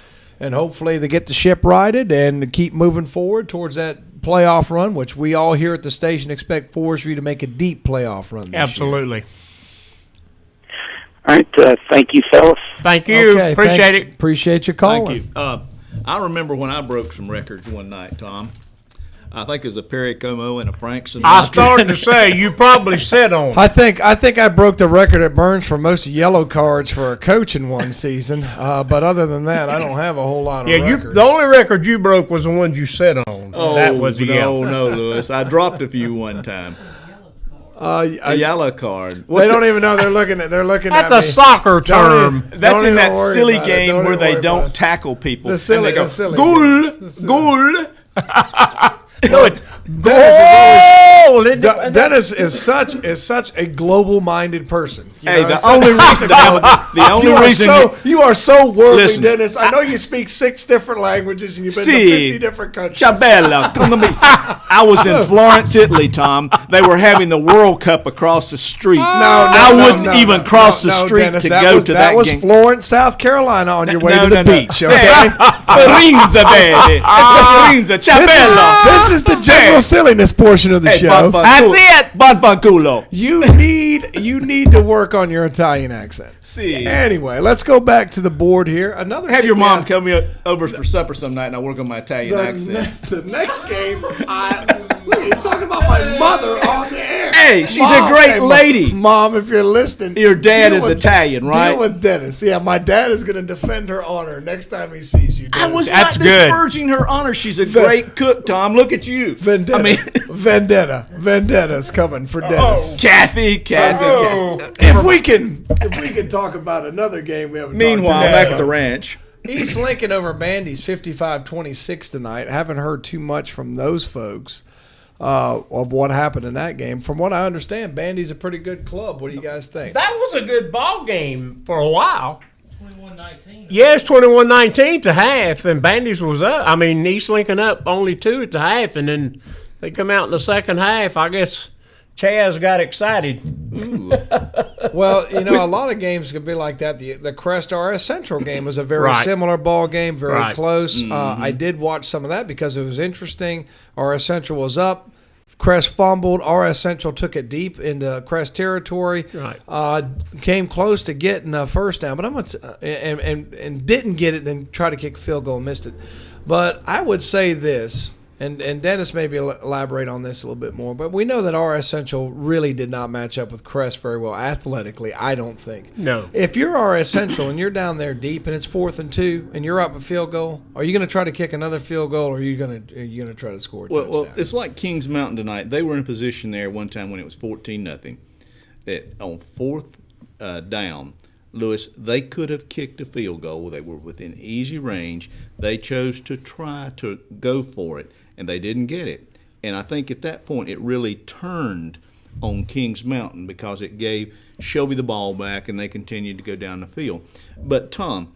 and hopefully they get the ship righted and keep moving forward towards that playoff run, which we all here at the station expect Forest View to make a deep playoff run this Absolutely. year. All right, thank you, fellas. Thank you. Okay, Appreciate it. Appreciate you calling. Thank you. I remember when I broke some records one night, Tom. I think it was a Perry Como and a Frank Sinatra. I started to say you probably said on. I think I broke the record at Burns for most yellow cards for a coach in one season. But other than that, I don't have a whole lot of records. The only record you broke was the ones you said on. Oh, that was a yellow. No, Lewis. I dropped a few one time. A yellow card. They don't even know they're looking at. That's a soccer term. That's in that silly game where they don't tackle people. The silly, and they go, goal. No, it's goal. Dennis is such a global-minded person. The only reason you are so worldly, listen, Dennis. I know you speak 6 different languages and you've been to 50 different countries. Chabella, I was in Florence, Italy, Tom. They were having the World Cup across the street. I wouldn't even cross the street Dennis, to go to that That was game. Florence, South Carolina, on your way to the beach. Okay, Farinza, baby. Farinza, Chabella. This is the general silliness portion of the show. That's it. Banfanculo. You need to work on your Italian accent. See. Anyway, let's go back to the board here. Have your mom come over for supper some night and I'll work on my Italian accent. The next game, look, he's talking about my mother on the air. Hey, she's a great lady. Mom, if you're listening. Your dad is Italian, right? Deal with Dennis. Yeah, my dad is going to defend her honor next time he sees you, Dennis. I was not disparaging her honor. She's a great cook, Tom. Look at you. Vendetta's coming for Dennis. Kathy. If we can talk about another game we haven't Meanwhile, talked about. back at the ranch. East Lincoln over Bandy's 55-26 tonight. Haven't heard too much from those folks of what happened in that game. From what I understand, Bandy's a pretty good club. What do you guys think? That was a good ball game for a while. 21-19. Yes, 21-19 to half, and Bandy's was up. I mean, East Lincoln up only 2 at the half, and then they come out in the second half. I guess Chaz got excited. Well, a lot of games could be like that. The Crest RS Central game was a very similar ball game, very close. Mm-hmm. I did watch some of that because it was interesting. RS Central was up. Crest fumbled. RS Central took it deep into Crest territory. Came close to getting a first down, but and didn't get it. Then tried to kick a field goal and missed it. But I would say this. And Dennis maybe elaborate on this a little bit more, but we know that RS Central really did not match up with Crest very well athletically, I don't think. No. If you're RS Central and you're down there deep and it's 4th and 2 and you're up a field goal, are you going to try to kick another field goal or are you going to try to score a touchdown? Well, it's like Kings Mountain tonight. They were in position there one time when it was 14-0. On 4th down, Lewis, they could have kicked a field goal. They were within easy range. They chose to try to go for it. and they didn't get it. And I think at that point it really turned on Kings Mountain because it gave Shelby the ball back and they continued to go down the field. But, Tom,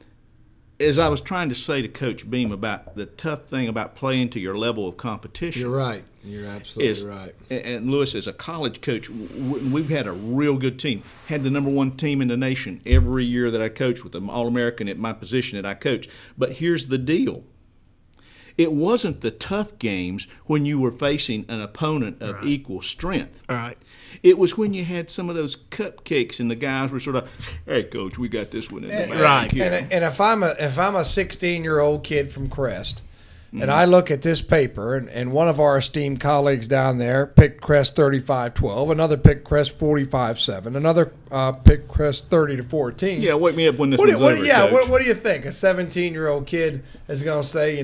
as I was trying to say to Coach Beam about the tough thing about playing to your level of competition. You're right. You're absolutely right. And, Lewis, as a college coach, we've had a real good team. Had the number one team in the nation every year that I coached with them, All-American at my position that I coached. But here's the deal. It wasn't the tough games when you were facing an opponent of equal strength. Right. It was when you had some of those cupcakes and the guys were sort of, hey, Coach, we got this one in the bag. Right. And if I'm a 16-year-old kid from Crest, and I look at this paper, and one of our esteemed colleagues down there picked Crest 35-12, another picked Crest 45-7, another picked Crest 30-14. Yeah, wake me up when this one's over, Coach. What do you think? A 17-year-old kid is going to say,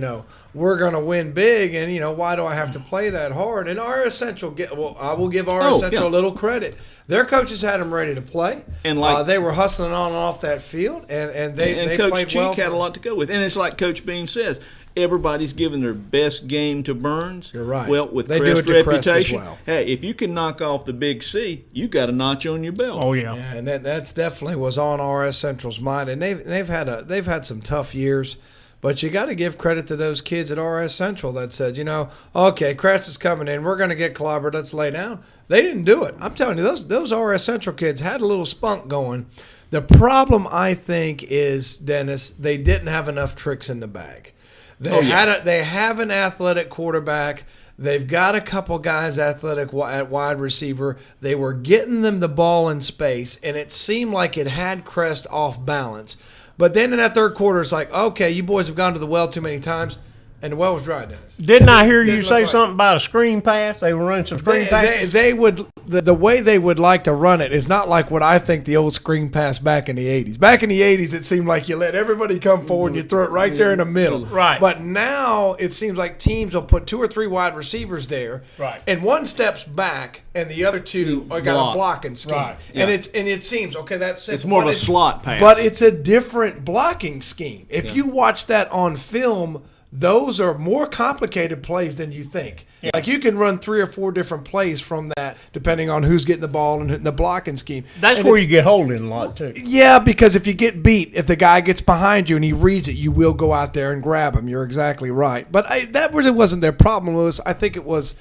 we're going to win big, and, why do I have to play that hard? And RS Central, I will give RS Central a little credit. Their coaches had them ready to play. And they were hustling on and off that field, and they Coach played Cheek well. had a lot to go with. And it's like Coach Beam says, everybody's giving their best game to Burns. You're right. Well, with They do Crest it to Crest as reputation, well. hey, if you can knock off the Big C, you got a notch on your belt. Oh yeah. And that's definitely was on RS Central's mind, and they've had some tough years, but you got to give credit to those kids at RS Central that said, okay, Crest is coming in, we're going to get clobbered, let's lay down. They didn't do it. I'm telling you, those RS Central kids had a little spunk going. The problem, I think, is, Dennis, they didn't have enough tricks in the bag. They have an athletic quarterback. They've got a couple guys athletic at wide receiver. They were getting them the ball in space, and it seemed like it had Crest off balance. But then in that third quarter, it's like, okay, you boys have gone to the well too many times, and the well was dry, Dennis. Didn't I hear you say something about a screen pass? They were running some screen passes? They would the way they would like to run it is not like what I think the old screen pass back in the 80s. Back in the 80s, it seemed like you let everybody come forward and you throw it right there in the middle. Right. But now it seems like teams will put 2 or 3 wide receivers there, right, and one steps back and the other two are got a blocking scheme. Right. And it seems, okay, that's simple. It's more of a slot pass. But it's a different blocking scheme. If you watch that on film, those are more complicated plays than you think. Yeah. Like you can run 3 or 4 different plays from that, depending on who's getting the ball and the blocking scheme. That's where you get holding a lot too. Yeah, because if you get beat, if the guy gets behind you and he reads it, you will go out there and grab him. You're exactly right. But that really wasn't their problem, Lewis. I think it was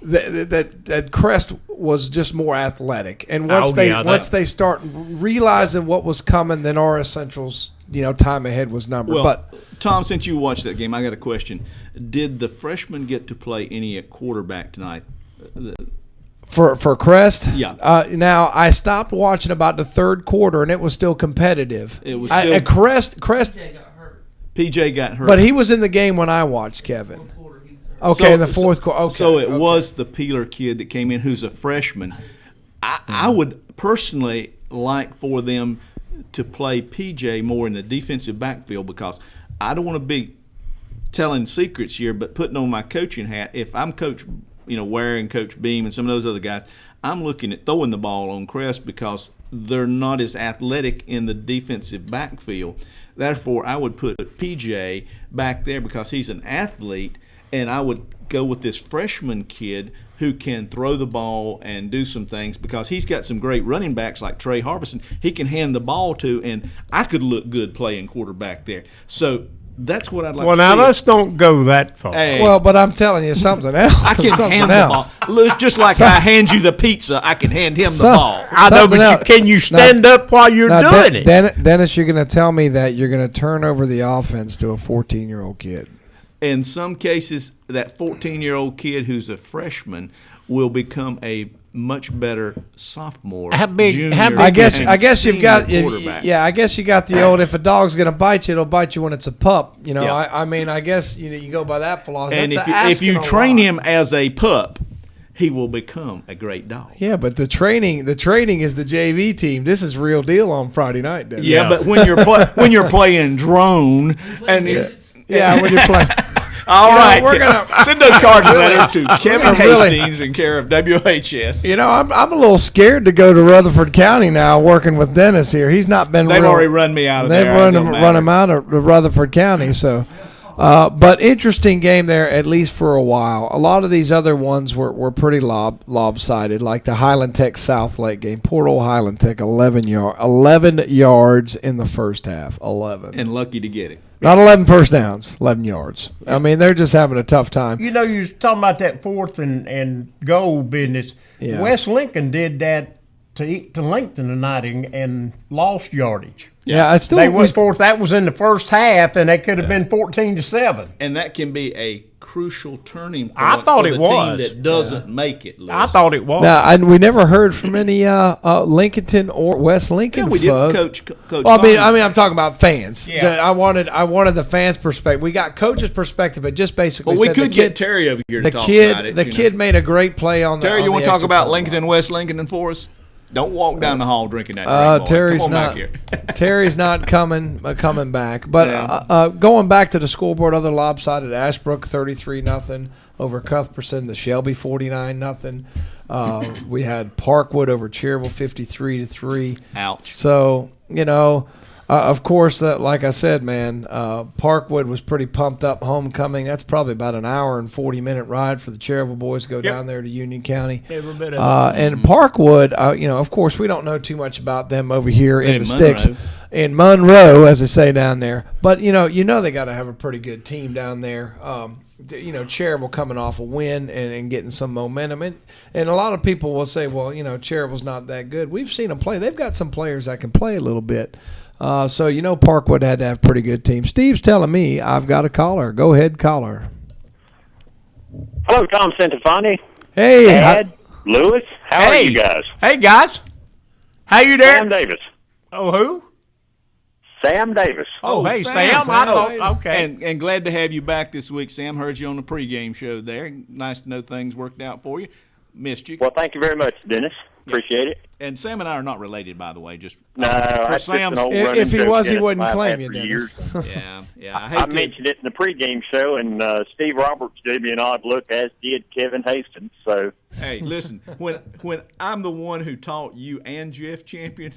that Crest was just more athletic, and once they start realizing what was coming, then RS Central's time ahead was numbered. Well, but Tom, since you watched that game, I got a question. Did the freshmen get to play any at quarterback tonight? For Crest? Yeah. Now, I stopped watching about the third quarter, and it was still competitive. It was still Crest. PJ got hurt. But he was in the game when I watched, Kevin. Okay, in the fourth quarter. Okay, so it was the Peeler kid that came in who's a freshman. I would personally like for them to play PJ more in the defensive backfield because I don't want to be telling secrets here, but putting on my coaching hat, if I'm Coach Ware and Coach Beam and some of those other guys, I'm looking at throwing the ball on Crest because they're not as athletic in the defensive backfield. Therefore, I would put PJ back there because he's an athlete, and I would go with this freshman kid who can throw the ball and do some things because he's got some great running backs like Trey Harbison he can hand the ball to, and I could look good playing quarterback there. So that's what I'd like to see. Well, now let's don't go that far. Hey. Well, but I'm telling you something else. I can hand the ball. It's just like I hand you the pizza, I can hand him the ball. I know, but can you stand up while you're doing it? Dennis, you're going to tell me that you're going to turn over the offense to a 14-year-old kid. In some cases, that 14-year-old kid who's a freshman will become a much better sophomore. Junior, I guess you've got I guess you got the old, if a dog's going to bite you, it'll bite you when it's a pup. I guess you go by that philosophy. And if you train him as a pup, he will become a great dog. Yeah, but the training is the JV team. This is real deal on Friday night, Dennis. Yeah, but when you're playing drone and when you're playing. All right, we're gonna send those cards and letters to Kevin Hastings in care of WHS. I'm a little scared to go to Rutherford County now, working with Dennis here. He's not been. They've already run me out of there. They've run him out of Rutherford County. So, But interesting game there, at least for a while. A lot of these other ones were pretty lopsided, like the Highland Tech South Lake game. Poor old Highland Tech, 11 yards in the first half. 11. And lucky to get it. Not 11 first downs, 11 yards. I mean, they're just having a tough time. You know, you was talking about that fourth and goal business. Yeah. West Lincoln did that to Lincolnton tonight and lost yardage. Yeah, they went fourth. That was in the first half, and they could have been 14-7. And that can be a crucial turning point I thought for it the was. team that doesn't make it, Lewis. I thought it was. Now, and we never heard from any Lincolnton or West Lincoln. Yeah, we did. Coach. Well, I mean, I'm talking about fans. Yeah. I wanted the fans' perspective. We got coach's perspective, but just basically. Well, we said could get Terry over here to talk about it. The kid made a great play on. Terry, you want to talk about Lincoln, West Lincoln, for us? Don't walk down the hall drinking that drink, boy. Terry's Come on not. back here. Terry's not coming back. But going back to the scoreboard, other lopsided: Ashbrook 33-0 over Cuthbertson. The Shelby 49-0. We had Parkwood over Cherryville 53-3. Ouch. So of course, like I said, man, Parkwood was pretty pumped up homecoming. That's probably about an hour and 40-minute ride for the Cherryville boys to go down there to Union County. Every bit of it. And Parkwood, of course, we don't know too much about them over here in the sticks. In Monroe, as they say down there. But, they got to have a pretty good team down there. Cherryville coming off a win and getting some momentum. And a lot of people will say, well, Cherryville's not that good. We've seen them play. They've got some players that can play a little bit. So Parkwood had to have a pretty good team. Steve's telling me I've got a caller. Go ahead, caller. Hello, Tom Centofanti. Hey. Ed, Lewis. How are you guys? Hey, guys. How you there? Sam Davis. Oh, who? Sam Davis. Oh, hey, Sam. I thought, okay. And glad to have you back this week, Sam. Heard you on the pregame show there. Nice to know things worked out for you. Missed you. Well, thank you very much, Dennis. Appreciate it. And Sam and I are not related, by the way. Just no, that's Sam's. just an old If he was, he wouldn't I've claim had you, for Dennis. years. Yeah. I mentioned it in the pregame show, and Steve Roberts gave me an odd look, as did Kevin Hastings. So, hey, listen, when I'm the one who taught you and Jeff Champion,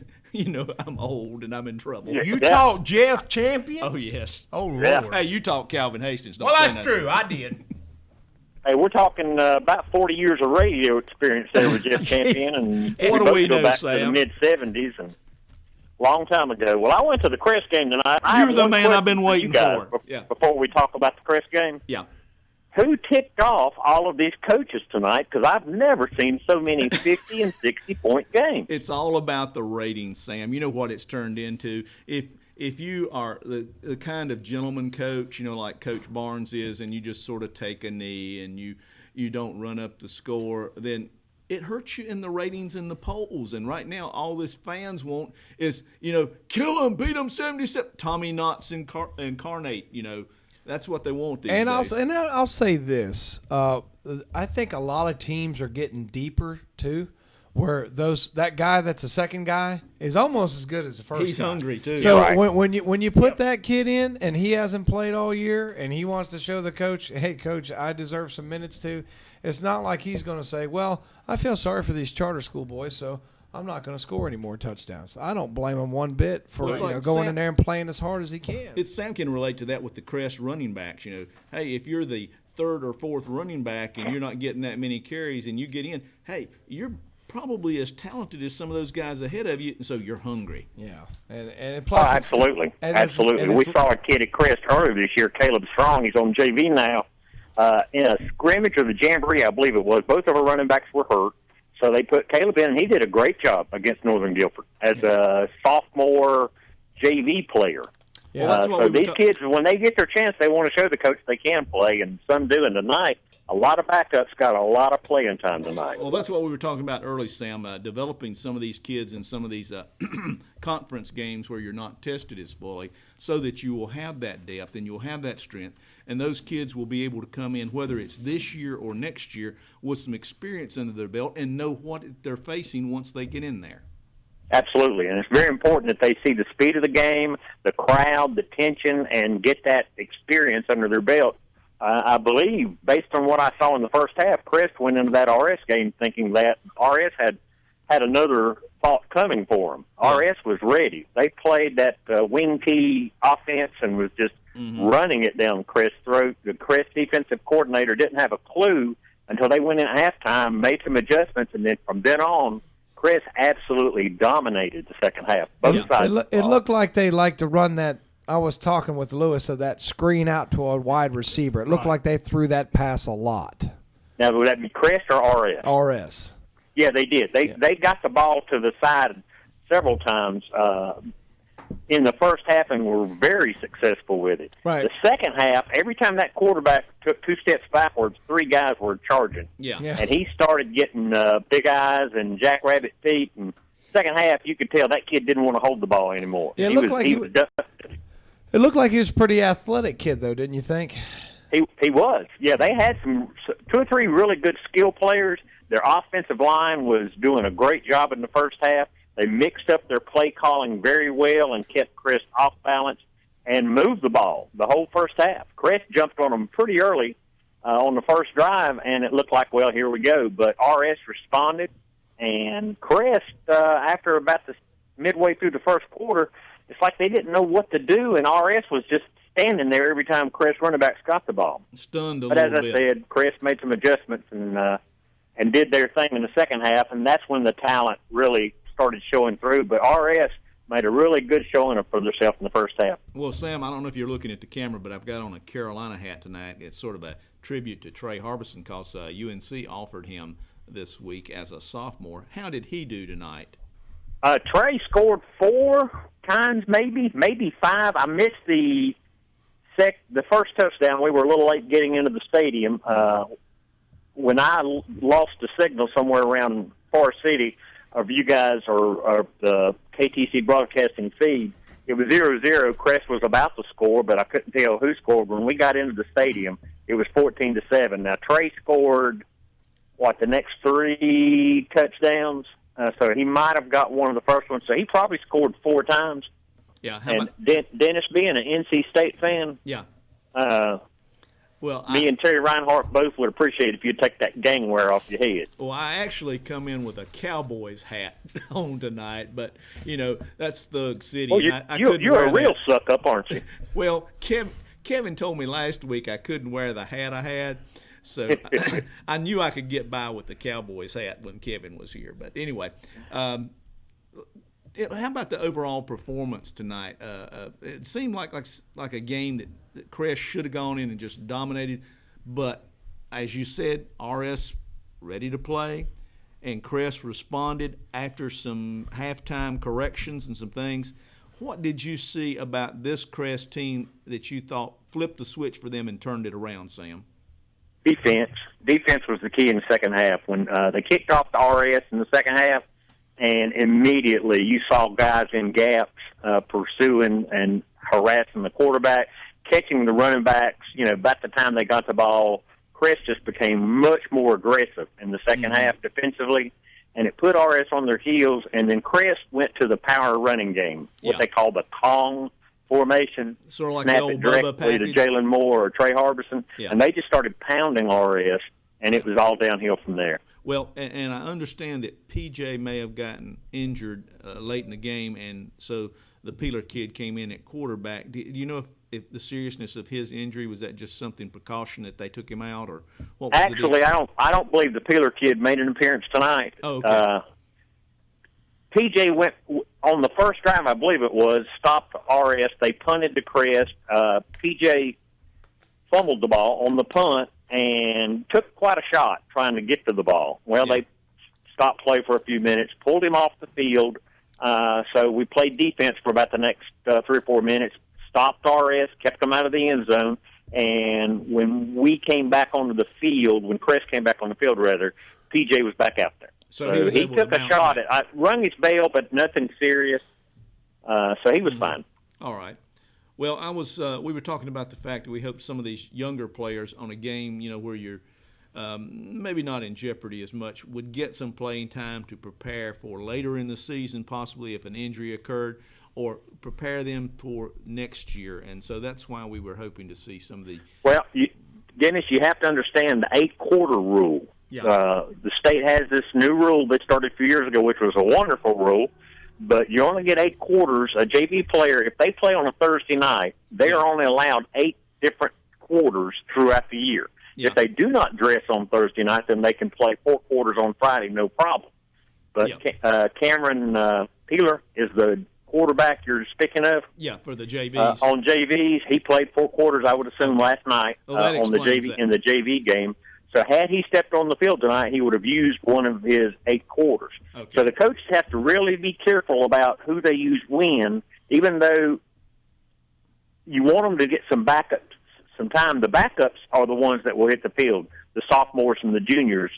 I'm old and I'm in trouble. You taught Jeff Champion? Oh, yes. Oh, Lord. Yeah. Hey, you taught Calvin Hastings. Don't Well, say that's nothing. true. I did. hey, we're talking about 40 years of radio experience there with Jeff Champion, and What do both we go know, back Sam? to the mid-'70s and long time ago. Well, I went to the Crest game tonight. I You're have the one man question I've been you waiting guys for. Yeah. Before we talk about the Crest game. Yeah. Who ticked off all of these coaches tonight? Because I've never seen so many 50 and 60-point games. It's all about the ratings, Sam. You know what it's turned into. If you are the kind of gentleman coach, like Coach Barnes is, and you just sort of take a knee and you don't run up the score, then it hurts you in the ratings and the polls. And right now, all this fans want is, kill them, beat them 77. Tommy Knotts incarnate, That's what they want these days. I'll say this. I think a lot of teams are getting deeper, too, where that guy that's a second guy is almost as good as the first He's guy. hungry, too. So Right. when you put that kid in and he hasn't played all year and he wants to show the coach, hey, coach, I deserve some minutes, too, it's not like he's going to say, well, I feel sorry for these charter school boys, so I'm not going to score any more touchdowns. I don't blame him one bit for going in there and playing as hard as he can. Sam can relate to that with the Crest running backs. Hey, if you're the third or fourth running back and you're not getting that many carries and you get in, hey, you're probably as talented as some of those guys ahead of you, and so you're hungry. Yeah, and plus, absolutely. We saw a kid at Crest earlier this year, Caleb Strong. He's on JV now. In a scrimmage or the jamboree, I believe it was, both of our running backs were hurt. So they put Caleb in, and he did a great job against Northern Guilford as a sophomore JV player. Yeah, so these kids, when they get their chance, they want to show the coach they can play, and some do. And tonight, a lot of backups got a lot of playing time tonight. Well, that's what we were talking about early, Sam, developing some of these kids in some of these conference games where you're not tested as fully so that you will have that depth and you'll have that strength. And those kids will be able to come in, whether it's this year or next year, with some experience under their belt and know what they're facing once they get in there. Absolutely, and it's very important that they see the speed of the game, the crowd, the tension, and get that experience under their belt. I believe, based on what I saw in the first half, Crest went into that RS game thinking that RS had had another thought coming for them. RS was ready. They played that wing key offense and was just running it down Crest's throat. The Crest defensive coordinator didn't have a clue until they went in at halftime, made some adjustments, and then from then on, Crest absolutely dominated the second half. Both sides. It looked like they liked to run that. I was talking with Lewis of that screen out to a wide receiver. It looked like they threw that pass a lot. Now, would that be Crest or RS? RS. Yeah, they did. They got the ball to the side several times in the first half and were very successful with it. Right. The second half, every time that quarterback took 2 steps backwards, 3 guys were charging. Yeah. And he started getting big eyes and jackrabbit feet. And second half, you could tell that kid didn't want to hold the ball anymore. Yeah, he was dusted. It looked like he was a pretty athletic kid, though, didn't you think? He was. Yeah, they had 2 or 3 really good skill players. Their offensive line was doing a great job in the first half. They mixed up their play calling very well and kept Crest off balance and moved the ball the whole first half. Crest jumped on them pretty early on the first drive, and it looked like, well, here we go. But RS responded, and Crest, after about the midway through the first quarter, it's like they didn't know what to do, and RS was just standing there every time Crest running backs got the ball. Stunned a but little as bit. I said, Crest made some adjustments and did their thing in the second half, and that's when the talent really started showing through. But RS made a really good showing for themselves in the first half. Well, Sam, I don't know if you're looking at the camera, but I've got on a Carolina hat tonight. It's sort of a tribute to Trey Harbison because UNC offered him this week as a sophomore. How did he do tonight? Trey scored 4 times, maybe 5. I missed the first touchdown. We were a little late getting into the stadium. When I lost the signal somewhere around Forest City of you guys or the KTC broadcasting feed, it was 0-0. Crest was about to score, but I couldn't tell who scored. When we got into the stadium, it was 14-7. Now, Trey scored, the next 3 touchdowns? So he might have got one of the first ones. So he probably scored 4 times. Yeah. And Dennis, being an NC State fan, yeah. Me and Terry Reinhardt both would appreciate if you'd take that gangware off your head. Well, I actually come in with a Cowboys hat on tonight, but, that's Thug City. Well, you're a real suck-up, aren't you? Well, Kevin told me last week I couldn't wear the hat I had, so I knew I could get by with the Cowboys hat when Kevin was here. But anyway, how about the overall performance tonight? It seemed like a game that Crest should have gone in and just dominated, but as you said, RS ready to play, and Crest responded after some halftime corrections and some things. What did you see about this Crest team that you thought flipped the switch for them and turned it around, Sam? Defense. Defense was the key in the second half. When they kicked off the RS in the second half, and immediately you saw guys in gaps pursuing and harassing the quarterback, catching the running backs. About the time they got the ball, Crest just became much more aggressive in the second half defensively, and it put RS on their heels. And then Crest went to the power running game, what they call the Kong formation, sort of like snap the old it directly Bubba package. to Jalen Moore or Trey Harbison, and they just started pounding RS, and it was all downhill from there. Well, and I understand that PJ may have gotten injured late in the game, and so the Peeler kid came in at quarterback. Do you know if the seriousness of his injury, was that just something precaution that they took him out, or what was Actually, I don't believe the Peeler kid made an appearance tonight. Oh, okay. PJ went on the first drive, I believe it was, stopped RS. They punted to Crest. PJ fumbled the ball on the punt and took quite a shot trying to get to the ball. Well, they stopped play for a few minutes, pulled him off the field. So we played defense for about the next 3 or 4 minutes, stopped RS, kept them out of the end zone. And when we came back onto the field, when Crest came back on the field, rather, PJ was back out there. So he took a shot at rung his bell, but nothing serious. So he was fine. All right. Well, we were talking about the fact that we hope some of these younger players on a game, where you're maybe not in jeopardy as much, would get some playing time to prepare for later in the season, possibly if an injury occurred, or prepare them for next year. And so that's why we were hoping to see some of the. Well, Dennis, you have to understand the 8-quarter rule. The state has this new rule that started a few years ago, which was a wonderful rule, but you only get 8 quarters. A JV player, if they play on a Thursday night, they are only allowed 8 different quarters throughout the year. If they do not dress on Thursday night, then they can play 4 quarters on Friday, no problem. But Cameron Peeler is the quarterback you're speaking of. Yeah, for the JVs. On JVs, he played 4 quarters, I would assume, last night on the JV in the JV game. So had he stepped on the field tonight, he would have used one of his 8 quarters. Okay. So the coaches have to really be careful about who they use when, even though you want them to get some backups. Sometimes the backups are the ones that will hit the field, the sophomores and the juniors,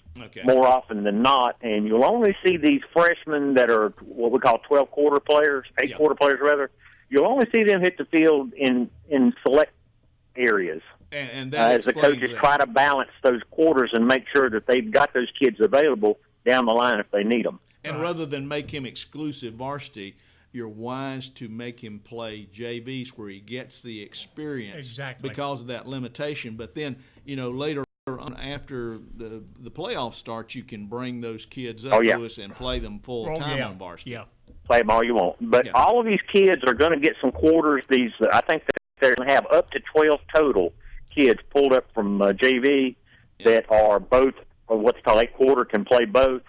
more often than not. And you'll only see these freshmen that are what we call 12-quarter players, 8-quarter players rather. You'll only see them hit the field in select areas. And that as the coaches try to balance those quarters and make sure that they've got those kids available down the line if they need them. And rather than make him exclusive varsity, you're wise to make him play JVs where he gets the experience because of that limitation. But then, later on after the playoff starts, you can bring those kids up to us and play them full time on varsity. Yeah. Play them all you want. But all of these kids are going to get some quarters. I think they're going to have up to 12 total kids pulled up from JV that are both, or what's called 8-quarter, can play both.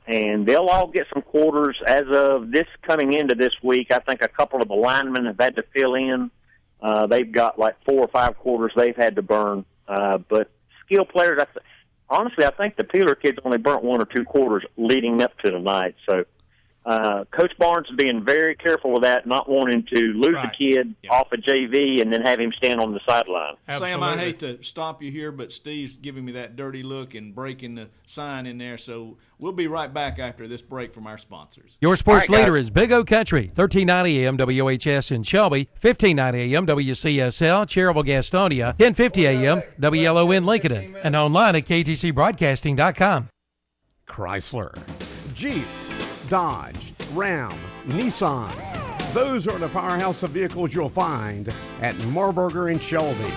And they'll all get some quarters as of this coming into this week. I think a couple of the linemen have had to fill in. They've got like 4 or 5 quarters they've had to burn. But skill players, honestly, I think the Peeler kids only burnt 1 or 2 quarters leading up to tonight. So Coach Barnes is being very careful with that, not wanting to lose a kid off a JV and then have him stand on the sideline. Sam, I hate to stop you here, but Steve's giving me that dirty look and breaking the sign in there. So we'll be right back after this break from our sponsors. Your sports leader is Big O Country, 1390 AM WOHS in Shelby, 1590 AM WCSL, Cherryville, Gastonia, 1050 AM WLON Lincolnton, and online at ktcbroadcasting.com. Chrysler, Jeep, Dodge, Ram, Nissan. Those are the powerhouse of vehicles you'll find at Marburger in Shelby.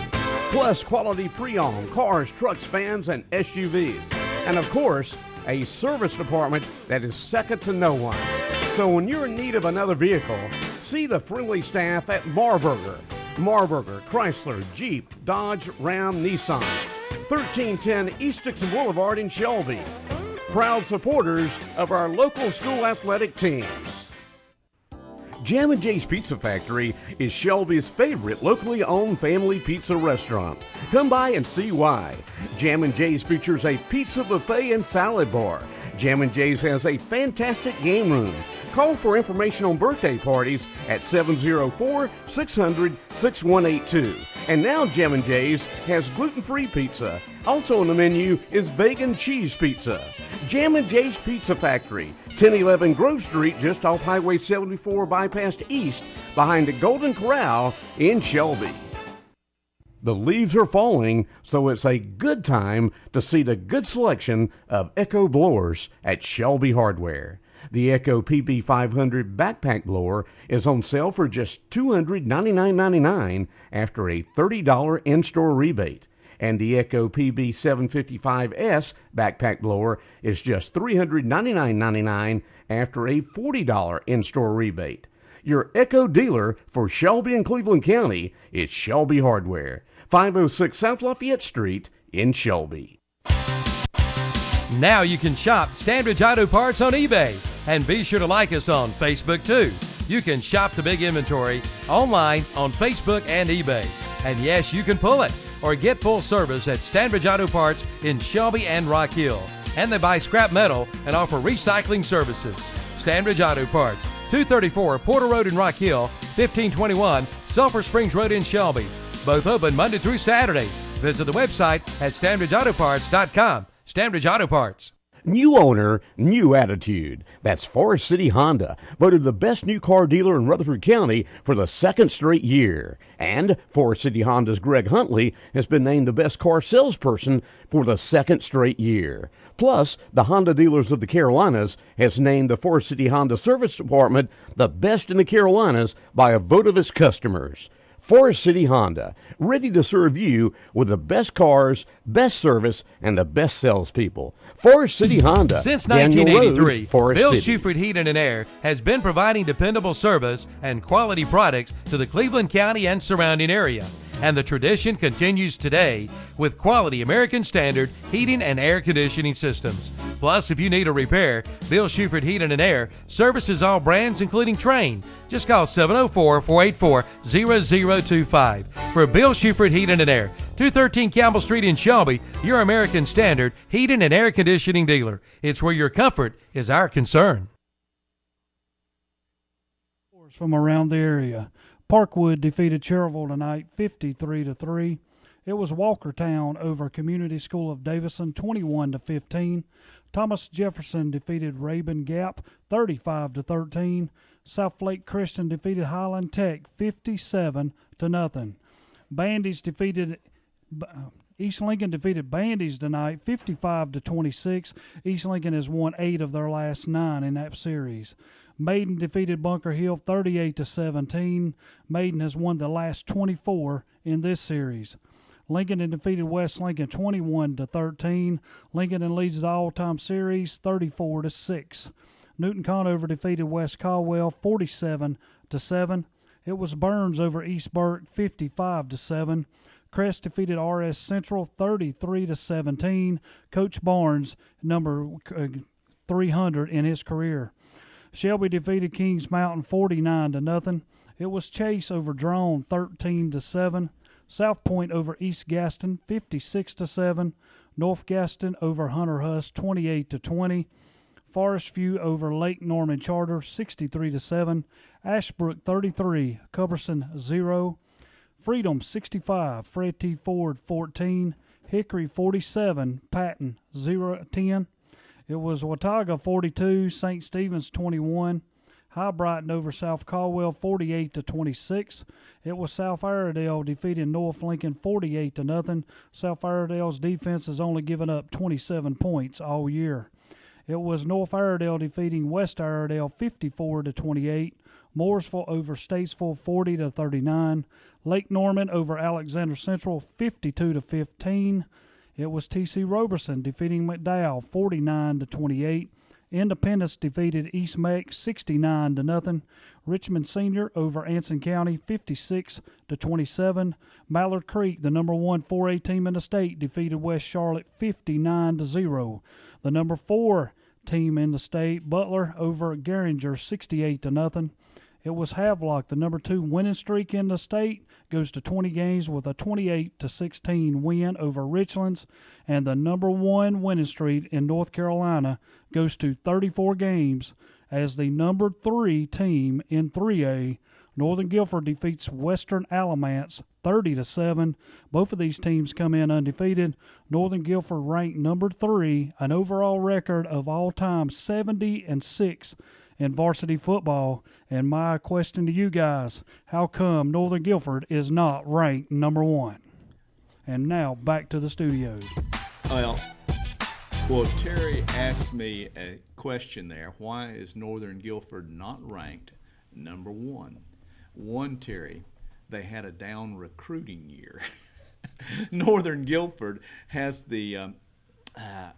Plus quality pre-owned cars, trucks, vans, and SUVs. And of course, a service department that is second to no one. So when you're in need of another vehicle, see the friendly staff at Marburger. Marburger, Chrysler, Jeep, Dodge, Ram, Nissan. 1310 East Dixon Boulevard in Shelby. Proud supporters of our local school athletic teams. Jam & Jay's Pizza Factory is Shelby's favorite locally owned family pizza restaurant. Come by and see why. Jam & Jay's features a pizza buffet and salad bar. Jam & Jay's has a fantastic game room. Call for information on birthday parties at 704-600-6182. And now Jam & Jay's has gluten-free pizza. Also on the menu is vegan cheese pizza. Jam & Jay's Pizza Factory, 1011 Grove Street, just off Highway 74 bypass east, behind the Golden Corral in Shelby. The leaves are falling, so it's a good time to see the good selection of Echo blowers at Shelby Hardware. The Echo PB500 backpack blower is on sale for just $299.99 after a $30 in-store rebate. And the Echo PB755S backpack blower is just $399.99 after a $40 in-store rebate. Your Echo dealer for Shelby and Cleveland County is Shelby Hardware, 506 South Lafayette Street in Shelby. Now you can shop Standridge Auto Parts on eBay. And be sure to like us on Facebook too. You can shop the big inventory online on Facebook and eBay. And yes, you can pull it or get full service at Standridge Auto Parts in Shelby and Rock Hill. And they buy scrap metal and offer recycling services. Standridge Auto Parts, 234 Porter Road in Rock Hill, 1521 Sulphur Springs Road in Shelby. Both open Monday through Saturday. Visit the website at StandridgeAutoParts.com. Standridge Auto Parts. New owner, new attitude. That's Forest City Honda, voted the best new car dealer in Rutherford County for the second straight year. And Forest City Honda's Greg Huntley has been named the best car salesperson for the second straight year. Plus, the Honda Dealers of the Carolinas has named the Forest City Honda Service Department the best in the Carolinas by a vote of its customers. Forest City Honda, ready to serve you with the best cars, best service, and the best salespeople. Forest City Honda. Since Daniel 1983, Road, Forest Bill City. Shuford Heating and Air has been providing dependable service and quality products to the Cleveland County and surrounding area. And the tradition continues today with quality American Standard heating and air conditioning systems. Plus, if you need a repair, Bill Shuford Heating and Air services all brands, including Train. Just call 704-484-0025 for Bill Shuford Heating and Air, 213 Campbell Street in Shelby, your American Standard heating and air conditioning dealer. It's where your comfort is our concern. From around the area. Parkwood defeated Cherryville tonight 53-3. It was Walkertown over Community School of Davison 21-15. Thomas Jefferson defeated Rabun Gap 35-13. South Lake Christian defeated Highland Tech 57-0. East Lincoln defeated Bandy's tonight 55-26. East Lincoln has won 8 of their last 9 in that series. Maiden defeated Bunker Hill 38-17. Maiden has won the last 24 in this series. Lincoln defeated West Lincoln 21-13. Lincoln leads the all-time series 34-6. Newton Conover defeated West Caldwell 47-7. It was Burns over East Burke 55-7. Crest defeated RS Central 33-17. Coach Barnes, number 300 in his career. Shelby defeated Kings Mountain 49-0. It was Chase over Drone 13-7. South Point over East Gaston 56-7. North Gaston over Hunter Huss 28-20. Forest View over Lake Norman Charter 63-7. Ashbrook 33, Culberson 0. Freedom 65, Fred T. Ford 14. Hickory 47, Patton 0-10. It was Watauga 42, St. Stephen's 21. High Brighton over South Caldwell 48-26. It was South Iredale defeating North Lincoln 48-0. South Iredale's defense has only given up 27 points all year. It was North Iredale defeating West Iredale 54-28. Mooresville over Statesville 40-39. Lake Norman over Alexander Central 52-15. It was T.C. Roberson defeating McDowell 49-28. Independence defeated East Meck 69-0. Richmond Senior over Anson County 56-27. Mallard Creek, the number 1 4A team in the state, defeated West Charlotte 59-0. The number 4 team in the state, Butler over Garinger 68-0. It was Havelock, the number 2 winning streak in the state, goes to 20 games with a 28-16 win over Richlands, and the number 1 winning streak in North Carolina goes to 34 games as the number 3 team in 3A. Northern Guilford defeats Western Alamance 30-7. Both of these teams come in undefeated. Northern Guilford ranked number 3, an overall record of all time 70-6 in varsity football. And my question to you guys, how come Northern Guilford is not ranked number 1? And now back to the studios. Well, Terry asked me a question there. Why is Northern Guilford not ranked number 1? One, Terry, they had a down recruiting year. Northern Guilford has the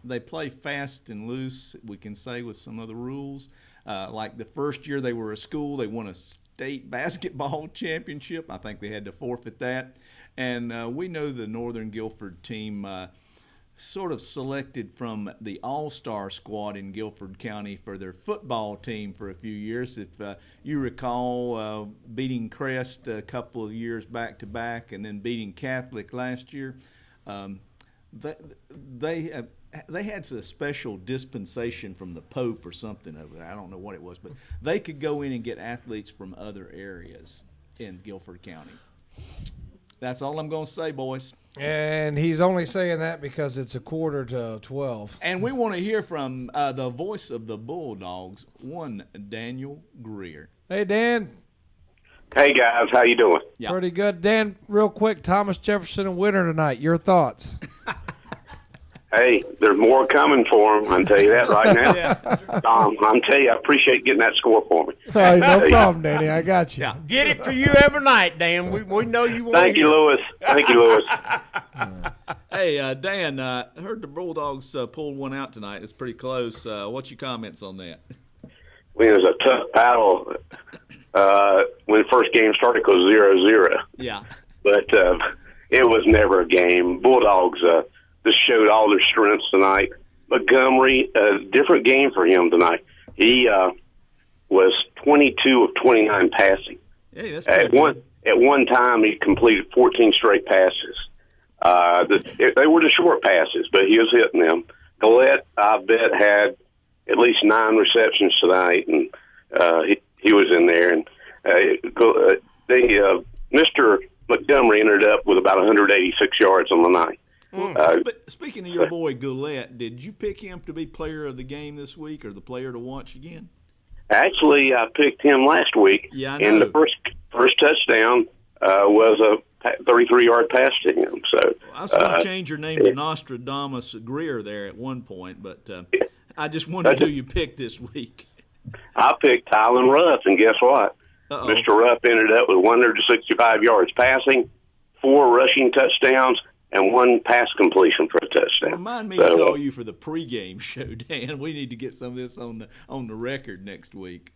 they play fast and loose, we can say, with some of the rules. Like the first year they were a school, they won a state basketball championship. I think they had to forfeit that. And we know the Northern Guilford team sort of selected from the all-star squad in Guilford County for their football team for a few years. If you recall, beating Crest a couple of years back-to-back and then beating Catholic last year, they had a special dispensation from the Pope or something over there. I don't know what it was, but they could go in and get athletes from other areas in Guilford County. That's all I'm going to say, boys. And he's only saying that because it's 11:45. And we want to hear from the voice of the Bulldogs, one Daniel Greer. Hey, Dan. Hey, guys. How you doing? Pretty good. Dan, real quick, Thomas Jefferson and Winter tonight. Your thoughts? Hey, there's more coming for him. I can tell you that right now. I'm telling you, I appreciate getting that score for me. All right, no problem, Danny. I got you. Get it for you every night, Dan. We know you want Thank you, Lewis. Thank you, Lewis. Hey, Dan, I heard the Bulldogs pulled one out tonight. It's pretty close. What's your comments on that? Well, it was a tough battle when the first game started, because 0-0. Yeah. But it was never a game. Bulldogs just showed all their strengths tonight. Montgomery, a different game for him tonight. He was 22 of 29 passing. Hey, that's at one time, he completed 14 straight passes. They were the short passes, but he was hitting them. Gillette, I bet, had at least 9 receptions tonight, and he was in there. And Mr. Montgomery ended up with about 186 yards on the night. Speaking of your boy Gillette, did you pick him to be player of the game this week, or the player to watch again? Actually, I picked him last week, and the first touchdown was a 33-yard pass to him. So I was going to change your name to Nostradamus Greer there at one point, but I just wondered who you picked this week. I picked Tylen Ruff, and guess what? Uh-oh. Mr. Ruff ended up with 165 yards passing, 4 rushing touchdowns, and 1 pass completion for a touchdown. Remind me to call you for the pregame show, Dan. We need to get some of this on the record next week.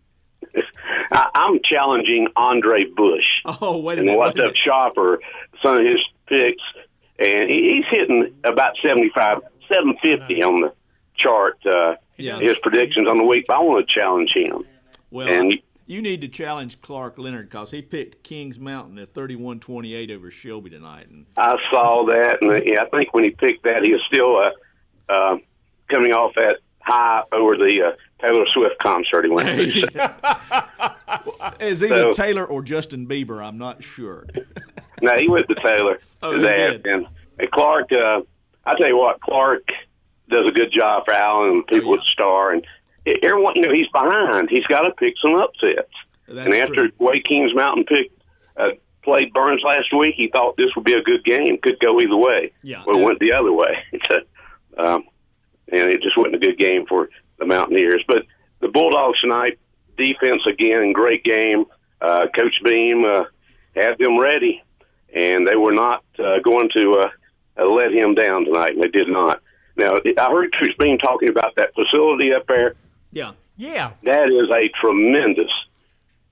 I'm challenging Andre Bush. Oh, wait a and minute. What's Up Shopper, some of his picks, and he's hitting about 750 on the chart. His predictions on the week, but I want to challenge him. Well, you need to challenge Clark Leonard, because he picked Kings Mountain at 31-28 over Shelby tonight. And I saw that, and I think when he picked that, he was still coming off that high over the Taylor Swift concert he went to. Is either Taylor or Justin Bieber? I'm not sure. No, he went to Taylor. Oh, he did. And Clark, I tell you what, Clark does a good job for Allen and people at Star, and everyone, he's behind. He's got to pick some upsets. That's and after Wade Kings Mountain played Burns last week, he thought this would be a good game. Could go either way. Yeah. Well, it went the other way. And it just wasn't a good game for the Mountaineers. But the Bulldogs tonight, defense again, great game. Coach Beam had them ready, and they were not going to let him down tonight, and they did not. Now, I heard Coach Beam talking about that facility up there. Yeah. That is a tremendous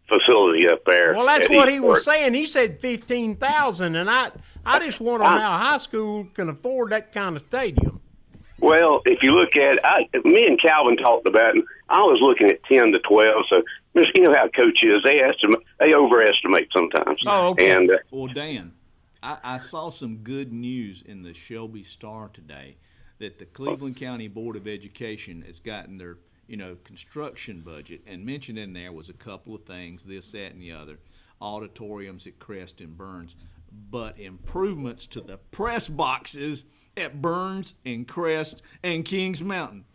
facility up there. Well, that's what he was saying. He said 15,000, and I just wonder how high school can afford that kind of stadium. Well, if you look at it, me and Calvin talked about it, I was looking at 10 to 12, so you know how coach is. They overestimate sometimes. Oh, okay. And, well, Dan, I saw some good news in the Shelby Star today that the Cleveland County Board of Education has gotten their construction budget, and mentioned in there was a couple of things, this, that, and the other, auditoriums at Crest and Burns, but improvements to the press boxes at Burns and Crest and Kings Mountain.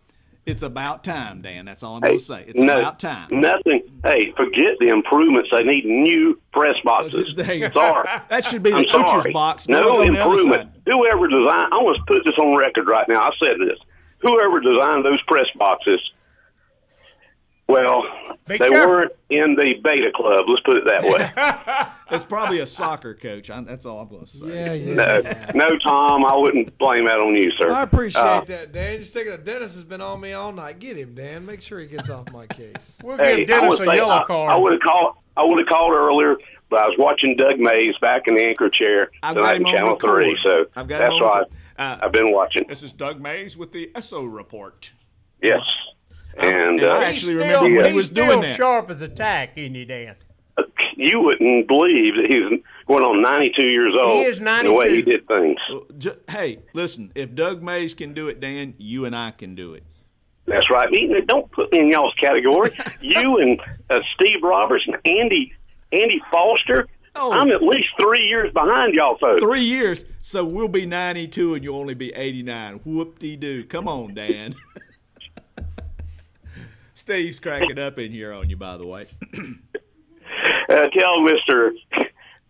It's about time, Dan. That's all I'm going to say. It's about time. Nothing. Hey, forget the improvements. They need new press boxes. Sorry. That should be the I'm coach's sorry. box. No improvement. Whoever designed, I want to put this on record right now. I said this. Whoever designed those press boxes, well, they weren't in the beta club. Let's put it that way. It's probably a soccer coach. That's all I'm going to say. No, Tom, I wouldn't blame that on you, sir. I appreciate that, Dan. Just thinking, Dennis has been on me all night. Get him, Dan. Make sure he gets off my case. We'll give Dennis a yellow card. I would have called earlier, but I was watching Doug Mays back in the anchor chair tonight in Channel 3, so that's why I've been watching. This is Doug Mays with the ESO report. Yes. And I actually remember when he was doing that. He's still sharp as a tack, isn't he, Dan? You wouldn't believe that he's going on 92 years old. He is 92. The way he did things. Hey, listen, if Doug Mays can do it, Dan, you and I can do it. That's right. Don't put me in y'all's category. You and Steve Roberts and Andy Foster, I'm at least 3 years behind y'all folks. 3 years, so we'll be 92 and you'll only be 89. Whoop-de-doo. Come on, Dan. Steve's cracking up in here on you, by the way. Tell Mr.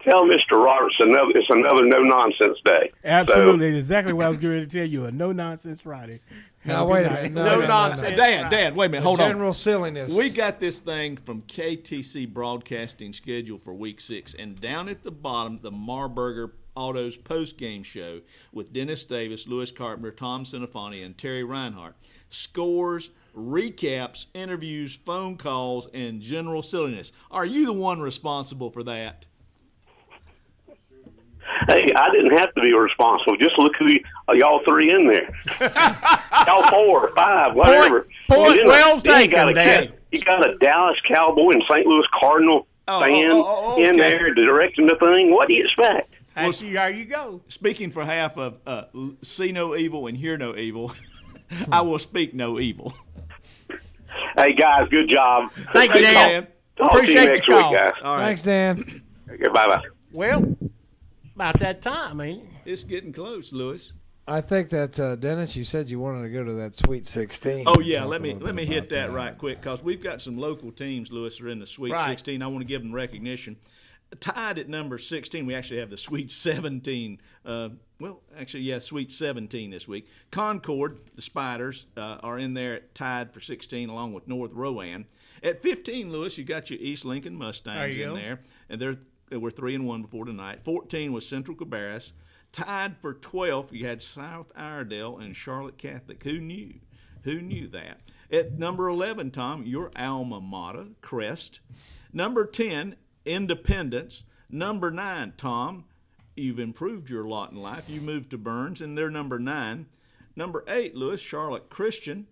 tell Mr. Roberts it's another no-nonsense day. Absolutely. Exactly what I was going to tell you. A no-nonsense Friday. Now, wait a minute. No nonsense. Dan, wait a minute. Hold on. General silliness. We got this thing from KTC Broadcasting scheduled for Week 6, and down at the bottom, the Marburger Autos post-game show with Dennis Davis, Louis Carpenter, Tom Sinafani, and Terry Reinhardt. Scores, recaps, interviews, phone calls, and general silliness. Are you the one responsible for that? Hey, I didn't have to be responsible. Just look who y'all three in there. Y'all 4 or 5, whatever. Point well taken, Dan. You got a Dallas Cowboy and St. Louis Cardinal fan in there directing the thing. What do you expect? Well, there you go. Speaking for half of see no evil and hear no evil, I will speak no evil. Hey, guys, good job. Thank you, Dan. Talk to you Appreciate next the call. week, guys. All right. Thanks, Dan. Okay, bye-bye. Well, about that time, ain't it? It's getting close, Louis. I think that Dennis, you said you wanted to go to that Sweet 16. Oh yeah, let me hit that right quick because we've got some local teams, Louis, are in the Sweet 16. I want to give them recognition. Tied at number 16, we actually have the Sweet 17. Sweet 17 this week. Concord, the Spiders, are in there tied for 16 along with North Rowan. At 15, Louis, you got your East Lincoln Mustangs in there, and they were 3-1 before tonight. 14 was Central Cabarrus. Tied for 12, you had South Iredell and Charlotte Catholic. Who knew? Who knew that? At number 11, Tom, your alma mater, Crest. Number 10, Independence. Number 9, Tom, you've improved your lot in life. You moved to Burns, and they're number 9. Number 8, Louis, Charlotte Christian.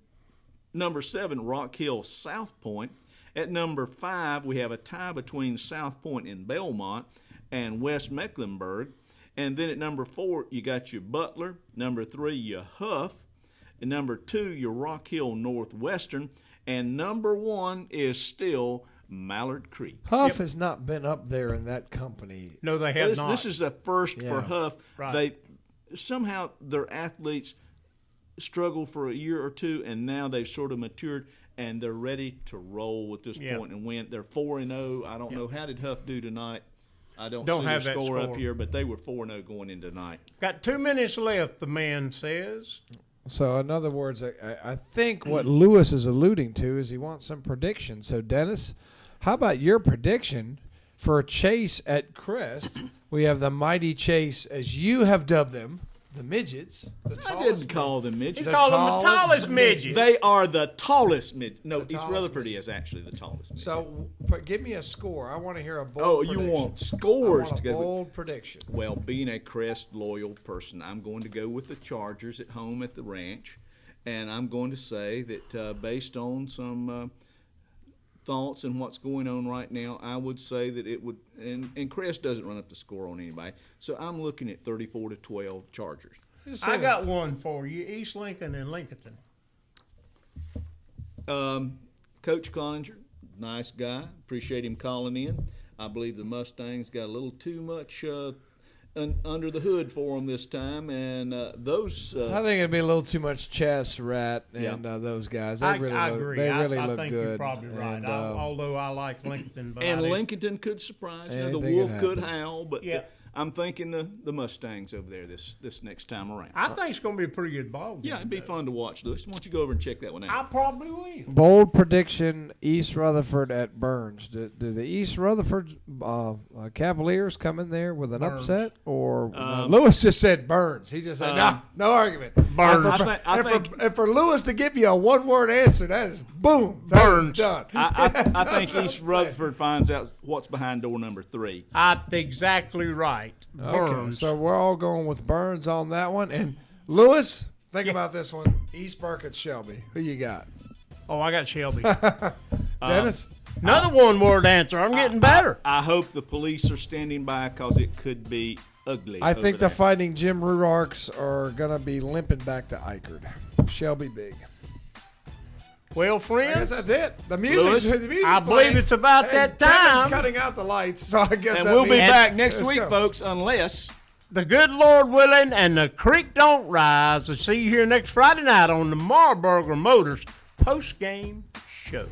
Number 7, Rock Hill South Point. At number 5, we have a tie between South Point and Belmont and West Mecklenburg. And then at number 4, you got your Butler. Number 3, your Huff. And number 2, your Rock Hill Northwestern. And number 1 is still Mallard Creek. Huff has not been up there in that company. No, they have not. This is a first for Huff. Right. Somehow their athletes struggled for a year or two, and now they've sort of matured, and they're ready to roll at this point and win. They're 4-0. I don't know. How did Huff do tonight? I don't see have the that score up here, but they were 4-0 going into tonight. Got 2 minutes left, the man says. So, in other words, I think what Lewis is alluding to is he wants some prediction. So, Dennis, how about your prediction for a chase at Crest? We have the Mighty Chase, as you have dubbed them, the midgets. I didn't call them midgets. He called them the tallest midgets. They are the tallest midgets. No, East Rutherford is actually the tallest midget. So, give me a score. I want to hear a bold prediction. You want scores? I want a bold prediction. Well, being a Crest loyal person, I'm going to go with the Chargers at home at the ranch. And I'm going to say that based on some thoughts and what's going on right now, I would say that it would, and Crest doesn't run up the score on anybody, so I'm looking at 34-12 Chargers. I got one for you, East Lincoln and Lincolnton. Coach Cloninger, nice guy, appreciate him calling in. I believe the Mustangs got a little too much under the hood for them this time, and those. I think it'd be a little too much Chess Rat and those guys. They really I look, agree. They really I look think good. You're probably right. And, Although I like Lincoln, but and Lincolnton could surprise. The Wolf could howl, but I'm thinking the Mustangs over there this next time around. I think it's going to be a pretty good ball game. Yeah, it'd be fun to watch, Lewis. Why don't you go over and check that one out? I probably will. Bold prediction: East Rutherford at Burns. Do the East Rutherford Cavaliers come in there with an upset, or Lewis just said Burns? He just said no argument. Burns. And for Lewis to give you a one-word answer, that is boom. Burns done. I think East Rutherford finds out what's behind door number 3. That's exactly right. Burns. Okay, so we're all going with Burns on that one. And Lewis, think about this one: East Burke at Shelby. Who you got? Oh, I got Shelby. Dennis. Another one-word answer. I'm getting better. I hope the police are standing by because it could be ugly. I think the Fighting Jim Ruarks are going to be limping back to Eichard. Shelby big. Well, friends, I guess that's it. The music's I believe it's about that time. Kevin's cutting out the lights, so I guess. And we'll be back next week, folks, unless the good Lord willing and the creek don't rise. To see you here next Friday night on the Marburger Motors post-game show.